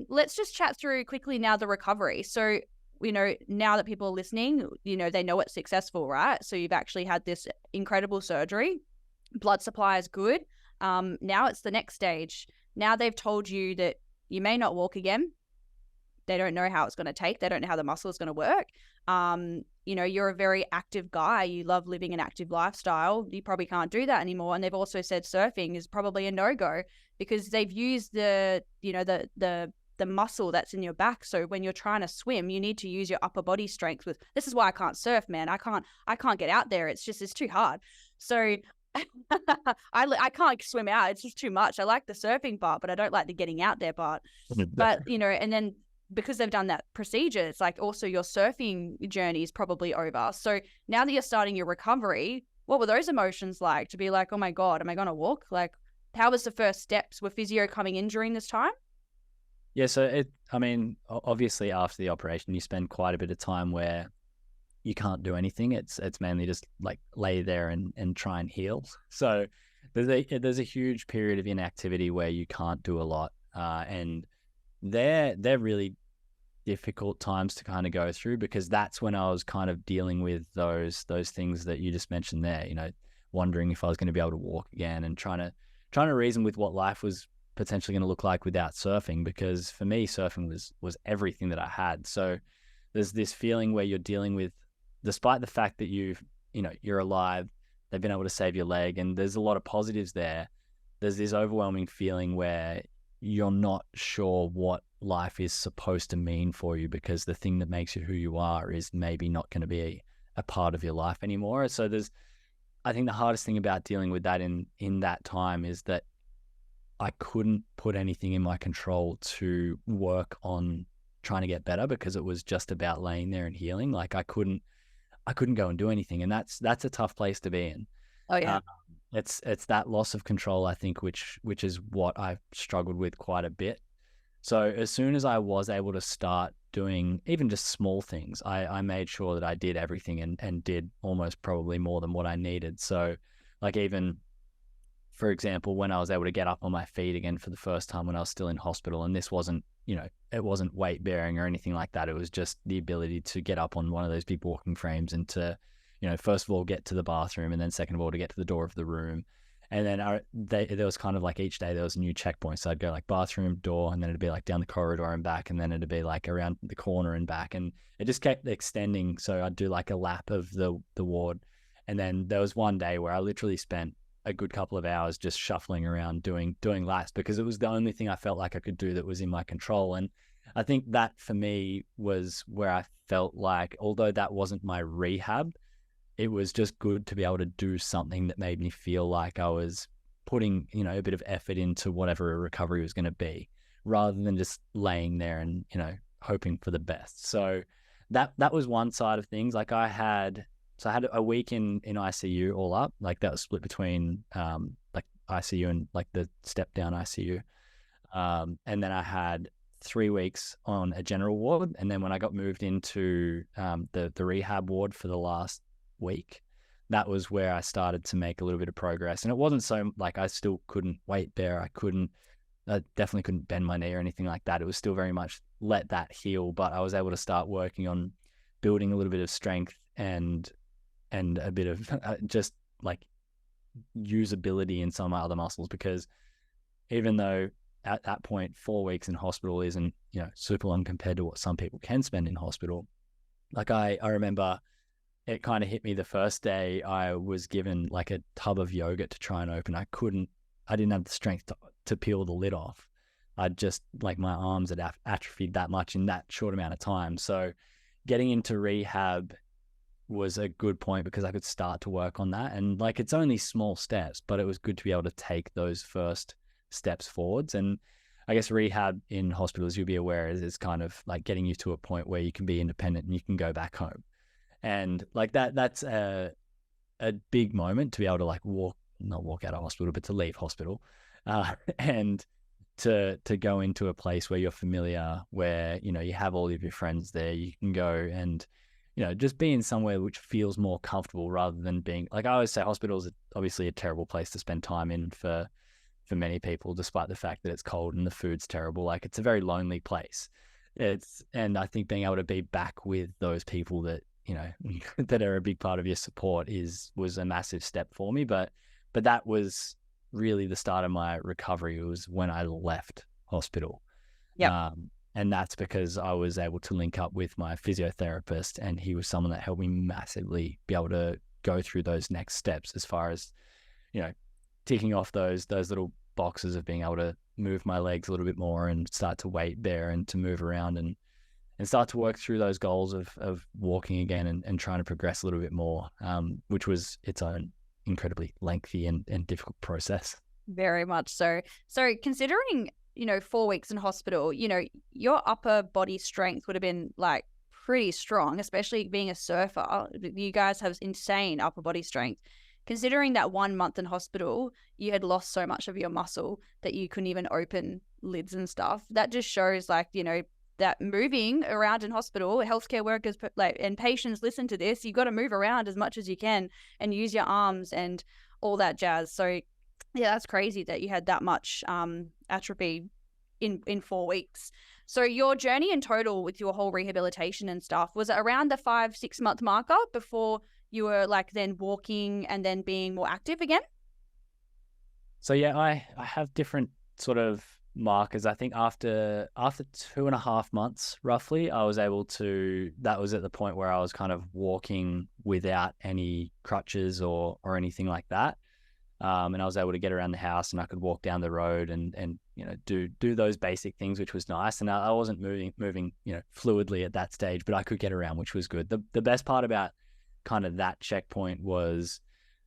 let's just chat through quickly now the recovery. So, now that people are listening, they know it's successful, right? So you've actually had this incredible surgery. Blood supply is good. Now it's the next stage. Now they've told you that you may not walk again. They don't know how it's going to take. They don't know how the muscle is going to work. You're a very active guy. You love living an active lifestyle. You probably can't do that anymore. And they've also said surfing is probably a no-go, because they've used the muscle that's in your back. So when you're trying to swim, you need to use your upper body strength. This is why I can't surf, man. I can't get out there. It's too hard. So I can't swim out. It's just too much. I like the surfing part, but I don't like the getting out there part. But, and then because they've done that procedure, it's like also your surfing journey is probably over. So now that you're starting your recovery, what were those emotions like to be like, oh my God, am I going to walk? Like, how was the first steps? Were physio coming in during this time? Yeah, so obviously after the operation, you spend quite a bit of time where you can't do anything. It's mainly just like lay there and try and heal. So there's a huge period of inactivity where you can't do a lot, and they're really difficult times to kind of go through, because that's when I was kind of dealing with those things that you just mentioned there. Wondering if I was going to be able to walk again, and trying to reason with what life was potentially going to look like without surfing, because for me surfing was everything that I had. So there's this feeling where you're dealing with, despite the fact that you're alive, they've been able to save your leg, and there's a lot of positives there. There's this overwhelming feeling where you're not sure what life is supposed to mean for you, because the thing that makes you who you are is maybe not going to be a part of your life anymore. So I think the hardest thing about dealing with that in that time is that I couldn't put anything in my control to work on trying to get better, because it was just about laying there and healing. Like I couldn't go and do anything, and that's a tough place to be in. Oh yeah. It's that loss of control, I think, which is what I've struggled with quite a bit. So as soon as I was able to start doing even just small things, I made sure that I did everything and did almost probably more than what I needed. So like, even for example, when I was able to get up on my feet again for the first time when I was still in hospital, and this wasn't, it wasn't weight bearing or anything like that. It was just the ability to get up on one of those big walking frames and to, first of all, get to the bathroom, and then second of all, to get to the door of the room. And then there was kind of like each day there was a new checkpoint. So I'd go like bathroom, door, and then it'd be like down the corridor and back, and then it'd be like around the corner and back. And it just kept extending. So I'd do like a lap of the ward. And then there was one day where I literally spent a good couple of hours just shuffling around doing laps, because it was the only thing I felt like I could do that was in my control. And I think that for me was where I felt like, although that wasn't my rehab, it was just good to be able to do something that made me feel like I was putting, a bit of effort into whatever a recovery was going to be, rather than just laying there and, hoping for the best. So that was one side of things. Like I had a week in ICU all up, like that was split between like ICU and like the step down ICU. And then I had 3 weeks on a general ward. And then when I got moved into the rehab ward for the last week, that was where I started to make a little bit of progress. And it wasn't so like I still couldn't weight bear. I definitely couldn't bend my knee or anything like that. It was still very much let that heal, but I was able to start working on building a little bit of strength and a bit of just like usability in some of my other muscles, because even though at that point 4 weeks in hospital isn't, super long compared to what some people can spend in hospital. Like I remember it kind of hit me the first day I was given like a tub of yogurt to try and open. I didn't have the strength to peel the lid off. I just, like, my arms had atrophied that much in that short amount of time. So getting into rehab was a good point, because I could start to work on that. And like, it's only small steps, but it was good to be able to take those first steps forwards. And I guess rehab in hospitals, you'll be aware, is kind of like getting you to a point where you can be independent and you can go back home. And like that's a big moment to be able to like not walk out of hospital, but to leave hospital, and to go into a place where you're familiar, where, you have all of your friends there. You can go and, just be in somewhere which feels more comfortable, rather than being, like I always say, hospitals are obviously a terrible place to spend time in for many people, despite the fact that it's cold and the food's terrible. Like, it's a very lonely place. And I think being able to be back with those people that, that are a big part of your support was a massive step for me. But that was really the start of my recovery. It was when I left hospital. Yeah. And that's because I was able to link up with my physiotherapist, and he was someone that helped me massively be able to go through those next steps, as far as, ticking off those little boxes of being able to move my legs a little bit more and start to weight bear and to move around and start to work through those goals of walking again and trying to progress a little bit more, which was its own incredibly lengthy and difficult process. Very much so. So considering, 4 weeks in hospital, your upper body strength would have been like pretty strong, especially being a surfer. You guys have insane upper body strength. Considering that 1 month in hospital, you had lost so much of your muscle that you couldn't even open lids and stuff. That just shows, like, that moving around in hospital, healthcare workers and patients listen to this, you got to move around as much as you can and use your arms and all that jazz. So yeah, that's crazy that you had that much atrophy in 4 weeks. So your journey in total with your whole rehabilitation and stuff, was it around the 5-6 month marker before you were like then walking and then being more active again? So yeah, I have different sort of markers. I think after 2.5 months roughly, I was able to, that was at the point where I was kind of walking without any crutches or anything like that. And I was able to get around the house, and I could walk down the road and you know, do those basic things, which was nice. And I wasn't moving you know, fluidly at that stage, but I could get around, which was good. The best part about kind of that checkpoint was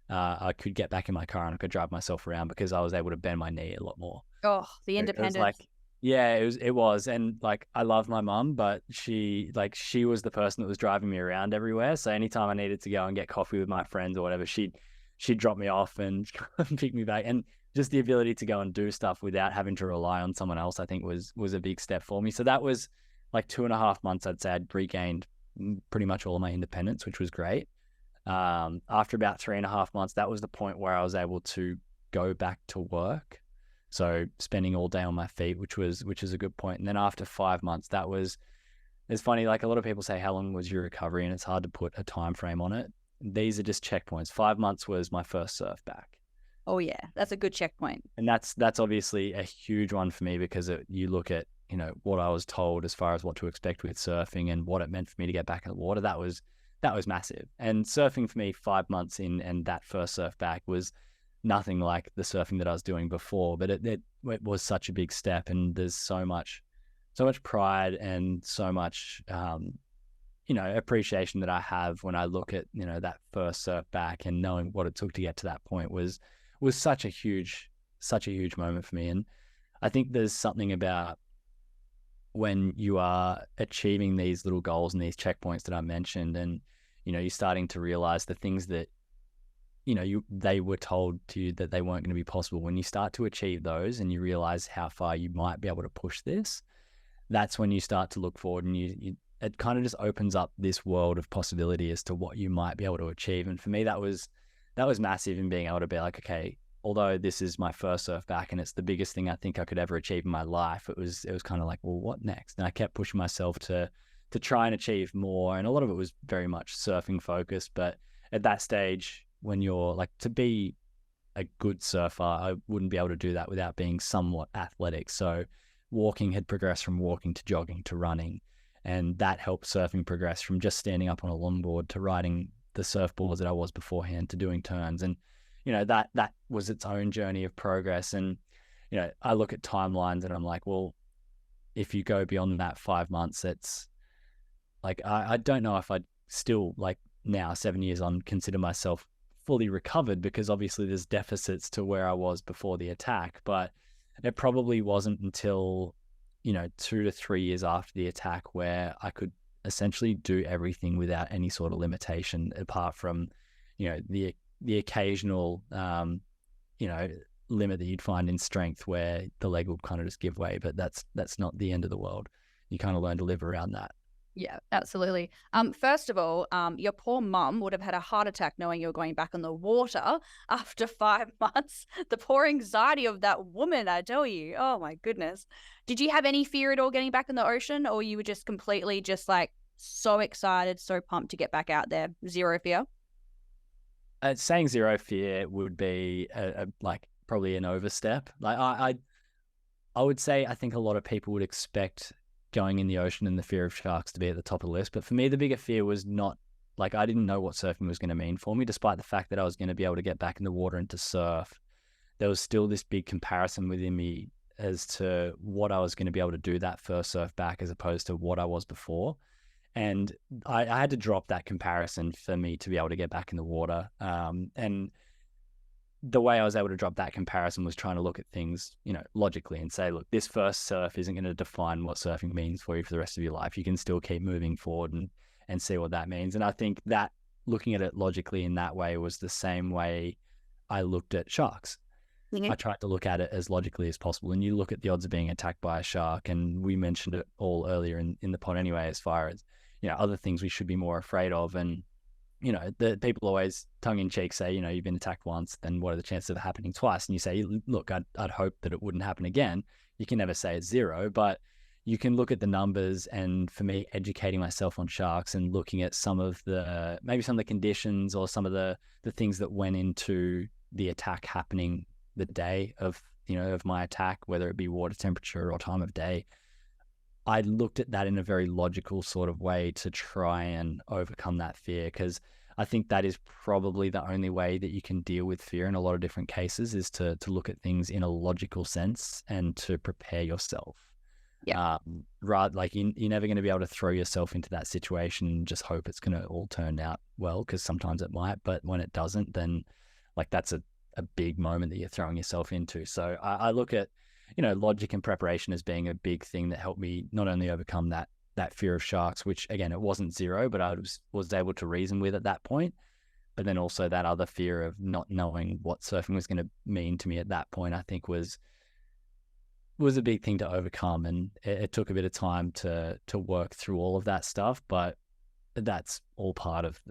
I could get back in my car and I could drive myself around because I was able to bend my knee a lot more. Oh, the independence. It was like, yeah, it was. And like, I love my mum, but she was the person that was driving me around everywhere. So anytime I needed to go and get coffee with my friends or whatever, she'd drop me off and pick me back. And just the ability to go and do stuff without having to rely on someone else, I think was a big step for me. So that was like 2.5 months, I'd say I'd regained pretty much all of my independence, which was great. After about 3.5 months, that was the point where I was able to go back to work. So spending all day on my feet, which is a good point. And then after 5 months, it's funny, like a lot of people say, how long was your recovery? And it's hard to put a time frame on it. These are just checkpoints. 5 months was my first surf back. Oh yeah, that's a good checkpoint. And that's obviously a huge one for me because you look at, you know, what I was told as far as what to expect with surfing and what it meant for me to get back in the water. That was massive. And surfing for me 5 months in, and that first surf back was nothing like the surfing that I was doing before, but it was such a big step. And there's so much pride and so much, you know, appreciation that I have when I look at, you know, that first surf back and knowing what it took to get to that point was such a huge moment for me. And I think there's something about when you are achieving these little goals and these checkpoints that I mentioned, and, you know, you're starting to realize the things that, you know, they were told to you that they weren't going to be possible. When you start to achieve those and you realize how far you might be able to push this, that's when you start to look forward, and it kind of just opens up this world of possibility as to what you might be able to achieve. And for me, that was massive in being able to be like, okay, although this is my first surf back and it's the biggest thing I think I could ever achieve in my life, it was kind of like, well, what next? And I kept pushing myself to try and achieve more. And a lot of it was very much surfing focused. But at that stage, when you're like, to be a good surfer, I wouldn't be able to do that without being somewhat athletic. So walking had progressed from walking to jogging to running. And that helped surfing progress from just standing up on a longboard to riding the surfboards that I was beforehand to doing turns. And, you know, that was its own journey of progress. And, you know, I look at timelines and I'm like, well, if you go beyond that 5 months, it's like, I don't know if I'd still, like now 7 years on, consider myself fully recovered, because obviously there's deficits to where I was before the attack. But it probably wasn't until, you know, 2 to 3 years after the attack where I could essentially do everything without any sort of limitation, apart from, you know, the occasional, you know, limit that you'd find in strength where the leg will kind of just give way. But that's not the end of the world. You kind of learn to live around that. Yeah, absolutely. First of all, your poor mum would have had a heart attack knowing you were going back on the water after 5 months. The poor anxiety of that woman, I tell you. Oh my goodness. Did you have any fear at all getting back in the ocean, or you were just completely just like so excited, so pumped to get back out there? Zero fear? Saying zero fear would be like probably an overstep. Like I would say, I think a lot of people would expect going in the ocean and the fear of sharks to be at the top of the list. But for me, the bigger fear was not, like, I didn't know what surfing was going to mean for me, despite the fact that I was going to be able to get back in the water and to surf. There was still this big comparison within me as to what I was going to be able to do that first surf back as opposed to what I was before. And I had to drop that comparison for me to be able to get back in the water. And the way I was able to drop that comparison was trying to look at things, you know, logically and say, look, this first surf isn't going to define what surfing means for you for the rest of your life. You can still keep moving forward and see what that means. And I think that looking at it logically in that way was the same way I looked at sharks. Mhm. I tried to look at it as logically as possible. And you look at the odds of being attacked by a shark, and we mentioned it all earlier in the pod anyway, as far as, other things we should be more afraid of. And, the people always tongue in cheek say, you've been attacked once, then what are the chances of it happening twice? And you say, look, I'd hope that it wouldn't happen again. You can never say it's zero, but you can look at the numbers. And for me, educating myself on sharks and looking at maybe some of the conditions or some of the things that went into the attack happening the day of my attack, whether it be water temperature or time of day, I looked at that in a very logical sort of way to try and overcome that fear, because I think that is probably the only way that you can deal with fear in a lot of different cases, is to look at things in a logical sense and to prepare yourself. Yeah. Like you're never going to be able to throw yourself into that situation and just hope it's going to all turn out well, because sometimes it might, but when it doesn't, then like that's a big moment that you're throwing yourself into. So I look at, logic and preparation as being a big thing that helped me not only overcome that fear of sharks, which again, it wasn't zero, but I was able to reason with at that point. But then also that other fear of not knowing what surfing was going to mean to me at that point, I think was a big thing to overcome. And it took a bit of time to work through all of that stuff, but that's all part of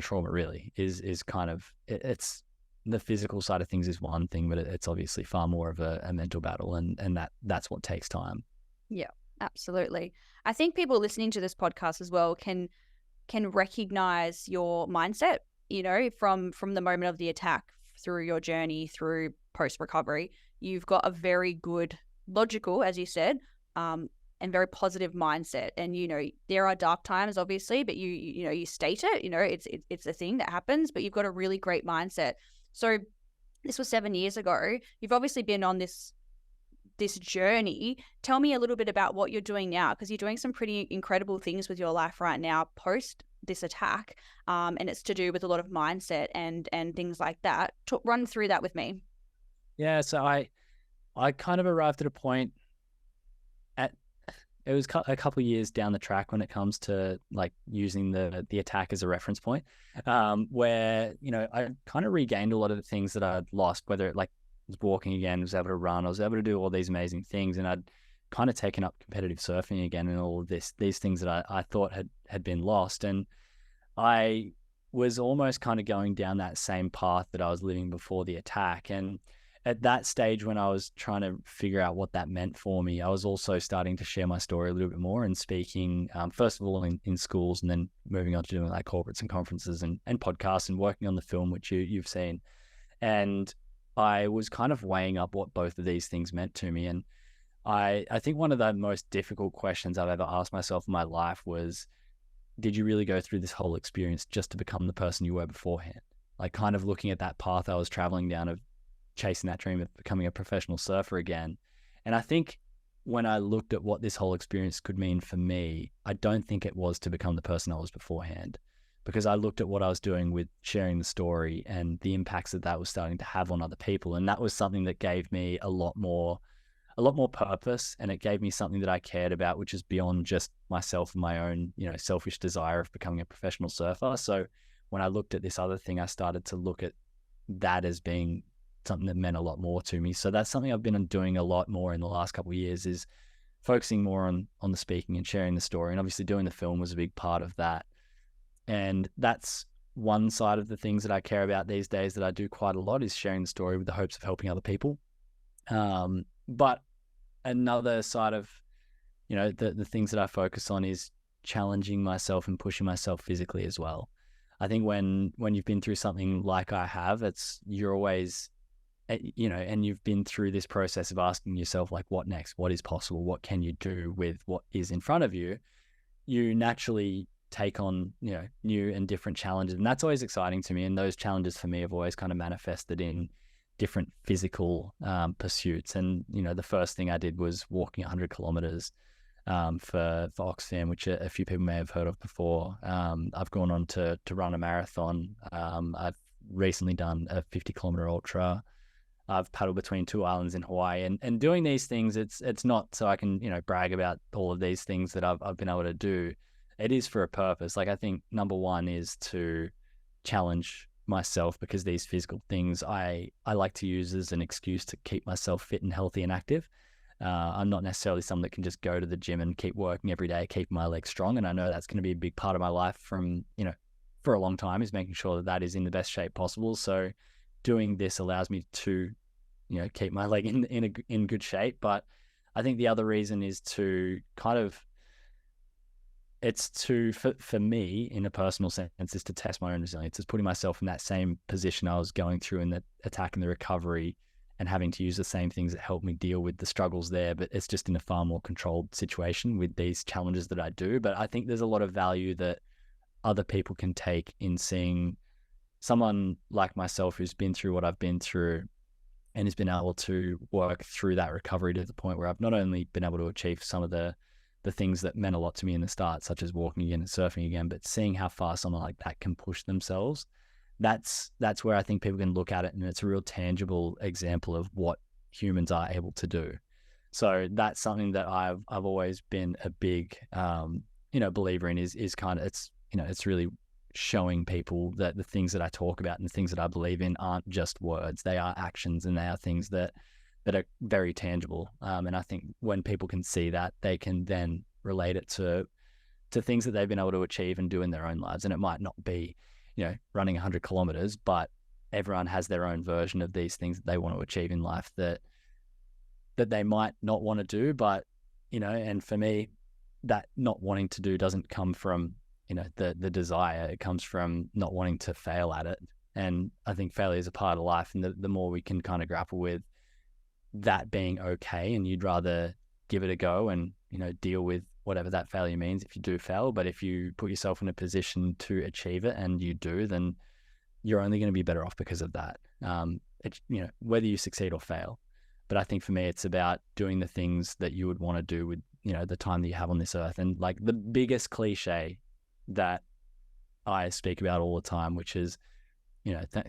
trauma, really, is kind of, it's the physical side of things is one thing, but it's obviously far more of a mental battle, and that's what takes time. Yeah, absolutely. I think people listening to this podcast as well can recognize your mindset, from the moment of the attack through your journey through post recovery. You've got a very good, logical, as you said, and very positive mindset. And there are dark times, obviously, but you state it. It's a thing that happens, but you've got a really great mindset. So this was 7 years ago. You've obviously been on this journey. Tell me a little bit about what you're doing now, because you're doing some pretty incredible things with your life right now post this attack, and it's to do with a lot of mindset and things like that. Run through that with me. Yeah, so I kind of arrived at a point it was a couple of years down the track when it comes to like using the attack as a reference point, where I kind of regained a lot of the things that I'd lost, whether it like was walking again, was able to run, I was able to do all these amazing things, and I'd kind of taken up competitive surfing again, and all of these things that I thought had been lost. And I was almost kind of going down that same path that I was living before the attack. And at that stage, when I was trying to figure out what that meant for me, I was also starting to share my story a little bit more and speaking, first of all in schools, and then moving on to doing like corporates and conferences and podcasts and working on the film, which you've seen. And I was kind of weighing up what both of these things meant to me. And I think one of the most difficult questions I've ever asked myself in my life was, did you really go through this whole experience just to become the person you were beforehand? Like kind of looking at that path I was traveling down of chasing that dream of becoming a professional surfer again. And I think when I looked at what this whole experience could mean for me, I don't think it was to become the person I was beforehand, because I looked at what I was doing with sharing the story and the impacts that was starting to have on other people. And that was something that gave me a lot more purpose, and it gave me something that I cared about, which is beyond just myself and my own, selfish desire of becoming a professional surfer. So when I looked at this other thing, I started to look at that as being something that meant a lot more to me. So that's something I've been doing a lot more in the last couple of years, is focusing more on the speaking and sharing the story. And obviously doing the film was a big part of that. And that's one side of the things that I care about these days that I do quite a lot, is sharing the story with the hopes of helping other people. But another side of, the things that I focus on is challenging myself and pushing myself physically as well. I think when you've been through something like I have, you're always, and you've been through this process of asking yourself, like, what next? What is possible? What can you do with what is in front of you? You naturally take on, new and different challenges. And that's always exciting to me. And those challenges for me have always kind of manifested in different physical pursuits. And, the first thing I did was walking 100 kilometers for Oxfam, which a few people may have heard of before. I've gone on to run a marathon. I've recently done a 50-kilometer ultra. I've paddled between 2 islands in Hawaii, and doing these things, it's not so I can, brag about all of these things that I've been able to do. It is for a purpose. Like, I think number one is to challenge myself, because these physical things I like to use as an excuse to keep myself fit and healthy and active. I'm not necessarily someone that can just go to the gym and keep working every day, keep my legs strong. And I know that's going to be a big part of my life from, for a long time, is making sure that that is in the best shape possible. So doing this allows me to, keep my leg in good shape. But I think the other reason is to for me, in a personal sense, is to test my own resilience. It's putting myself in that same position I was going through in the attack and the recovery, and having to use the same things that help me deal with the struggles there, but it's just in a far more controlled situation with these challenges that I do. But I think there's a lot of value that other people can take in seeing someone like myself who's been through what I've been through and has been able to work through that recovery to the point where I've not only been able to achieve some of the things that meant a lot to me in the start, such as walking again and surfing again, but seeing how far someone like that can push themselves. That's where I think people can look at it, and it's a real tangible example of what humans are able to do. So that's something that I've always been a big believer in, is kind of, it's really showing people that the things that I talk about and the things that I believe in aren't just words. They are actions, and they are things that are very tangible. And I think when people can see that, they can then relate it to things that they've been able to achieve and do in their own lives. And it might not be running 100 kilometers, but everyone has their own version of these things that they want to achieve in life that they might not want to do. But, and for me, that not wanting to do doesn't come from, the desire. It comes from not wanting to fail at it. And I think failure is a part of life. And the more we can kind of grapple with that being okay, and you'd rather give it a go and, deal with whatever that failure means if you do fail. But if you put yourself in a position to achieve it and you do, then you're only going to be better off because of that. Whether you succeed or fail. But I think for me, it's about doing the things that you would want to do with, the time that you have on this earth. And like the biggest cliche that I speak about all the time, which is,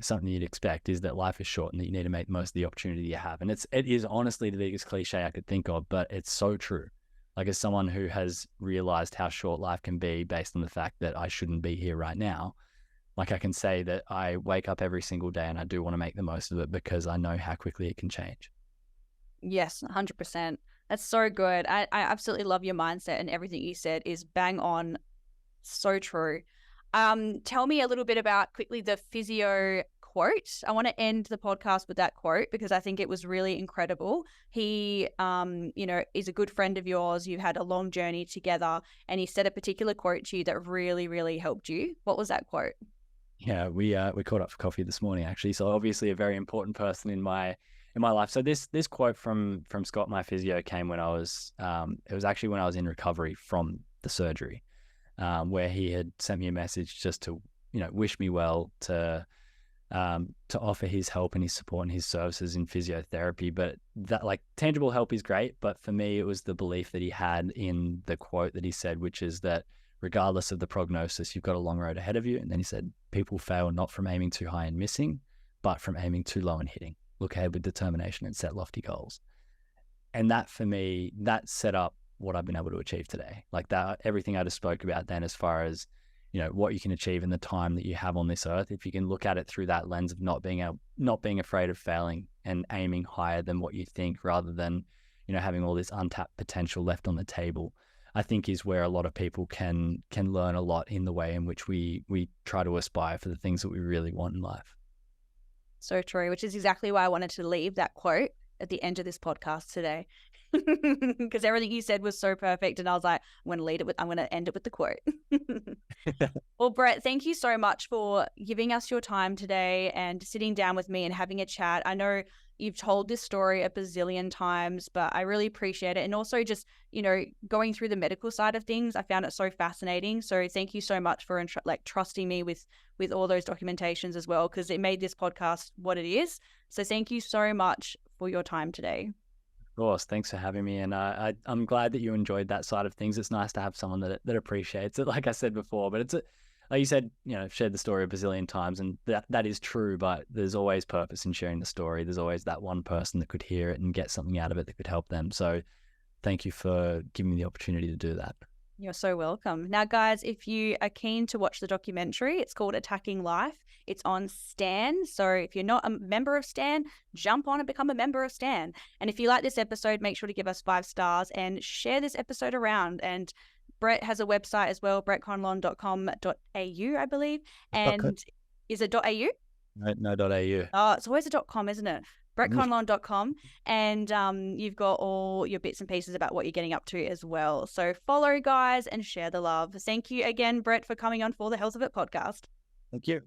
something you'd expect, is that life is short and that you need to make the most of the opportunity you have. And it is honestly the biggest cliche I could think of, but it's so true. Like, as someone who has realized how short life can be based on the fact that I shouldn't be here right now, like, I can say that I wake up every single day and I do want to make the most of it because I know how quickly it can change. Yes, 100%. That's so good. I absolutely love your mindset, and everything you said is bang on. So true. Tell me a little bit about quickly the physio quote. I want to end the podcast with that quote because I think it was really incredible. He, is a good friend of yours. You've had a long journey together, and he said a particular quote to you that really, really helped you. What was that quote? Yeah, we caught up for coffee this morning, actually. So obviously a very important person in my life. So this quote from Scott, my physio, came when I was it was actually when I was in recovery from the surgery, where he had sent me a message just to wish me well, to offer his help and his support and his services in physiotherapy. But that, like, tangible help is great, but for me it was the belief that he had in the quote that he said, which is that regardless of the prognosis, you've got a long road ahead of you. And then he said, people fail not from aiming too high and missing, but from aiming too low and hitting. Look ahead with determination and set lofty goals. And that, for me, that set up what I've been able to achieve today. Like, that, everything I just spoke about then, as far as, what you can achieve in the time that you have on this earth, if you can look at it through that lens of not being afraid of failing and aiming higher than what you think, rather than, having all this untapped potential left on the table, I think is where a lot of people can learn a lot in the way in which we try to aspire for the things that we really want in life. So true, which is exactly why I wanted to leave that quote at the end of this podcast today, because everything you said was so perfect. And I was like, I'm going to end it with the quote. Well, Brett, thank you so much for giving us your time today and sitting down with me and having a chat. I know you've told this story a bazillion times, but I really appreciate it. And also just, going through the medical side of things, I found it so fascinating. So thank you so much for trusting me with all those documentations as well, because it made this podcast what it is. So thank you so much for your time today. Of course. Thanks for having me. And I'm glad that you enjoyed that side of things. It's nice to have someone that appreciates it, like I said before. But like you said, shared the story a bazillion times, and that is true, but there's always purpose in sharing the story. There's always that one person that could hear it and get something out of it that could help them. So thank you for giving me the opportunity to do that. You're so welcome. Now, guys, if you are keen to watch the documentary, it's called Attacking Life. It's on Stan. So if you're not a member of Stan, jump on and become a member of Stan. And if you like this episode, make sure to give us 5 stars and share this episode around. And Brett has a website as well, brettconnellan.com.au, I believe. And is it .au? No, .au. Oh, it's always a .com, isn't it? brettconnellan.com, and you've got all your bits and pieces about what you're getting up to as well. So follow, guys, and share the love. Thank you again, Brett, for coming on For the Health of It podcast. Thank you.